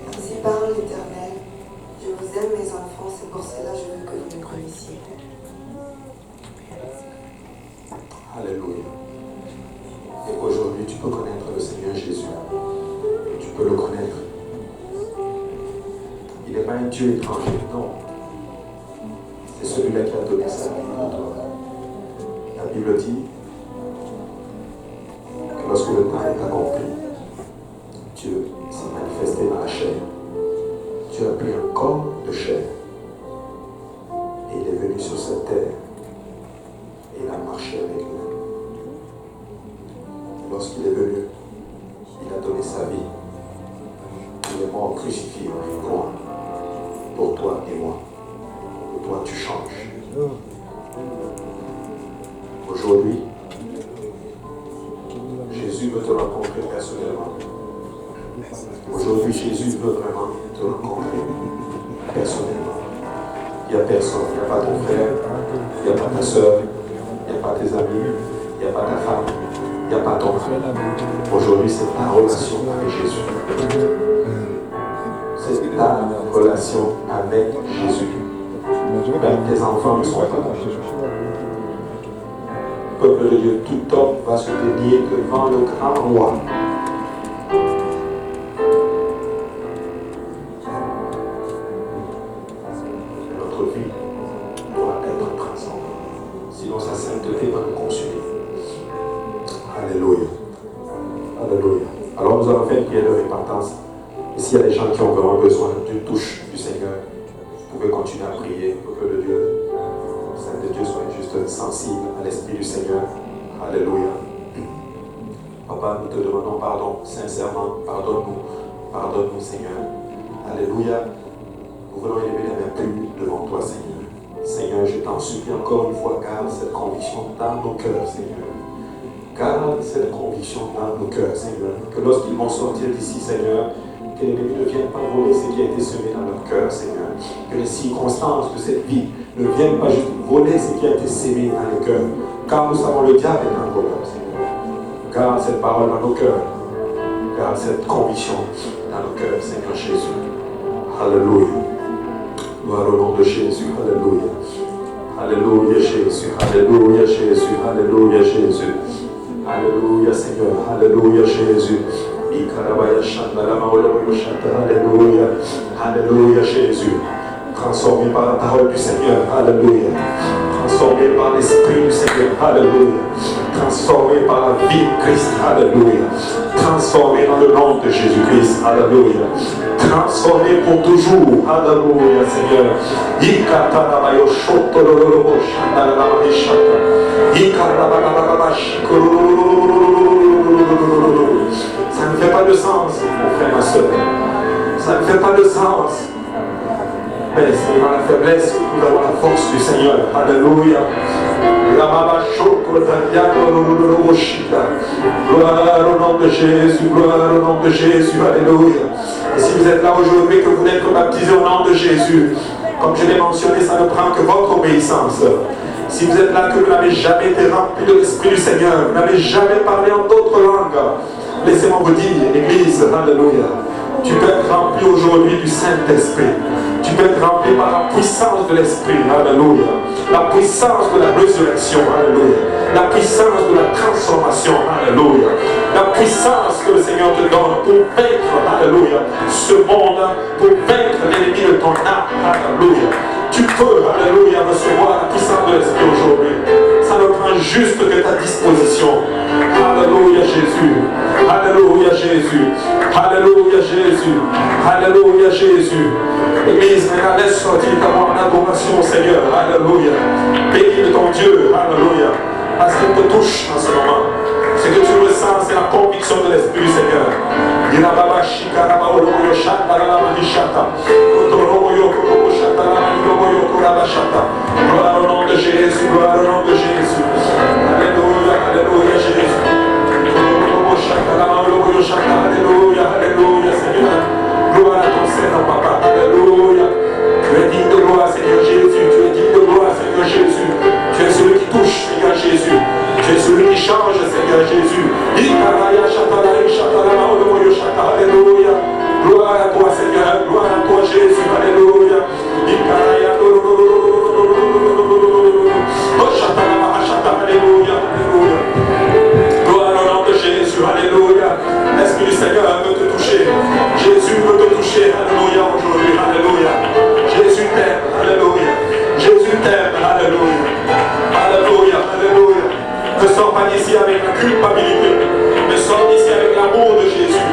Ainsi parle l'Éternel. Je vous aime, mes enfants, c'est pour cela que je veux que vous me connaissiez. Alléluia. Et aujourd'hui, tu peux connaître le Seigneur Jésus. Tu peux le connaître. Il n'est pas un Dieu étranger, non. C'est celui-là qui a donné sa vie pour toi. La Bible dit que lorsque le temps est accompli, Dieu s'est manifesté dans la chair. Dieu a pris un corps de chair et il est venu sur cette terre et il a marché avec nous. Lorsqu'il est venu, il a donné sa vie. Il est mort crucifié en croix pour toi et moi. Pour toi, tu changes. Aujourd'hui, Jésus veut te rencontrer personnellement. Aujourd'hui, Jésus veut vraiment te rencontrer personnellement. Il n'y a personne. Il n'y a pas ton frère, il n'y a pas ta soeur, il n'y a pas tes amis, il n'y a pas ta femme, il n'y a pas ton frère. Aujourd'hui, c'est ta relation avec Jésus. C'est ta relation avec Jésus. Même tes enfants ne sont pas là. Peuple de Dieu, tout homme va se tenir devant le grand roi. Notre vie doit être transformée. Sinon, sa sainteté va nous consumer. Alléluia. Alléluia. Alors, nous allons faire une prière de repentance. Et s'il y a des gens qui ont vraiment besoin d'une touche du Seigneur, vous pouvez continuer à prier, peuple de Dieu. Saint de Dieu, soyez juste sensible à l'Esprit du Seigneur. Alléluia. Papa, nous te demandons pardon, sincèrement, pardonne-nous. Pardonne-nous, Seigneur. Alléluia. Nous voulons élever les mains plus devant toi, Seigneur. Seigneur, je t'en supplie encore une fois, garde cette conviction dans nos cœurs, Seigneur. Garde cette conviction dans nos cœurs, Seigneur. Que lorsqu'ils vont sortir d'ici, Seigneur, que l'ennemi ne vienne pas voler ce qui a été semé dans leur cœur, Seigneur. Que les circonstances de cette vie ne viennent pas juste voler ce qui a été semé dans les cœurs. Car nous savons le diable est un voleur, Seigneur. Garde cette parole dans nos cœurs. Garde cette conviction dans nos cœurs, Seigneur Jésus. Alléluia. Gloire au nom de Jésus. Alléluia. Alléluia Jésus. Alléluia Jésus. Alléluia Jésus. Alléluia Seigneur. Alléluia Jésus. Alléluia. Alléluia Jésus. Transformé par la parole du Seigneur. Alléluia. Transformé par l'Esprit du Seigneur. Alléluia. Transformé par la vie de Christ. Alléluia. Transformé dans le nom de Jésus-Christ. Alléluia. Transformé pour toujours. Alléluia Seigneur. Ça ne fait pas de sens, mon frère, ma soeur. Ça ne fait pas de sens. Mais c'est dans la faiblesse que nous avons la force du Seigneur. Alléluia. Gloire au nom de Jésus. Gloire au nom de Jésus. Alléluia. Et si vous êtes là aujourd'hui, que vous n'êtes que baptisé au nom de Jésus, comme je l'ai mentionné, ça ne prend que votre obéissance. Si vous êtes là, que vous n'avez jamais été rempli de l'Esprit du Seigneur, vous n'avez jamais parlé en d'autres langues, laissez-moi vous dire, Église, alléluia, tu peux être rempli aujourd'hui du Saint-Esprit. Tu peux être rempli par la puissance de l'Esprit, alléluia. La puissance de la résurrection, alléluia. La puissance de la transformation, alléluia. La puissance que le Seigneur te donne pour vaincre, alléluia, ce monde, pour vaincre l'ennemi de ton âme, alléluia. Tu peux, alléluia, recevoir la puissance de l'Esprit aujourd'hui. Ça ne prend juste que ta disposition. Alléluia Jésus. Alléluia Jésus. Alléluia Jésus. Alléluia Jésus. Église, maintenant laisse sortir ta voix en adoration au Seigneur. Alléluia. Bénis de ton Dieu. Alléluia. Parce qu'il te touche en ce moment. Ce que tu ressens, c'est la conviction de l'Esprit du Seigneur. Gloire au nom de Jésus, gloire au nom de Jésus. Alléluia, alléluia Jésus. Alléluia, alléluia Seigneur. Gloire à ton Seigneur, Papa. Alléluia. Tu es digne de gloire, Seigneur Jésus. Tu es digne de gloire, Seigneur Jésus. Tu es celui qui touche, Seigneur Jésus. Tu es celui qui change, Seigneur Jésus. Alléluia. Gloire à toi, Seigneur. Gloire à toi, Jésus. Alléluia. Alléluia. Gloire au nom de Jésus. Alléluia. L'Esprit du Seigneur veut te toucher. Jésus veut te toucher. Alléluia aujourd'hui. Alléluia. Jésus t'aime. Alléluia. Jésus t'aime. Alléluia. Alléluia. Alléluia. Ne sors pas d'ici avec la culpabilité, mais sors d'ici avec l'amour de Jésus.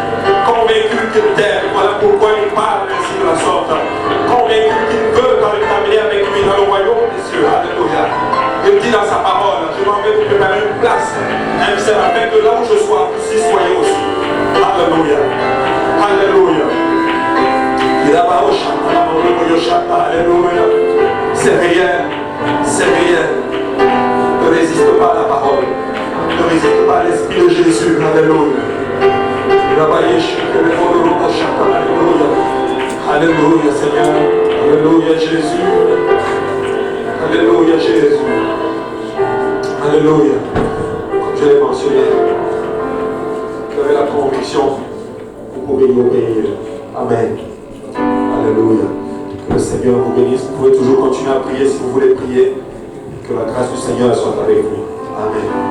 Convaincu qu'il t'aime, voilà pourquoi il parle ainsi de la sorte. Convaincu qu'il veut t'amener avec lui dans le royaume des cieux. Alléluia. Il dit dans sa parole, je m'en vais vous préparer une place, même c'est afin que là où je sois, vous y soyez aussi. Alléluia. Alléluia. Alléluia. C'est réel. C'est réel. Ne résiste pas à la parole. Ne résiste pas à l'Esprit de Jésus. Alléluia. Alléluia. Alléluia Seigneur. Alléluia Jésus. Alléluia Jésus. Alléluia. Comme je l'ai mentionné, vous avez la conviction, vous pouvez y obéir. Amen. Alléluia. Que le Seigneur vous bénisse. Vous pouvez toujours continuer à prier si vous voulez prier. Que la grâce du Seigneur soit avec vous. Amen.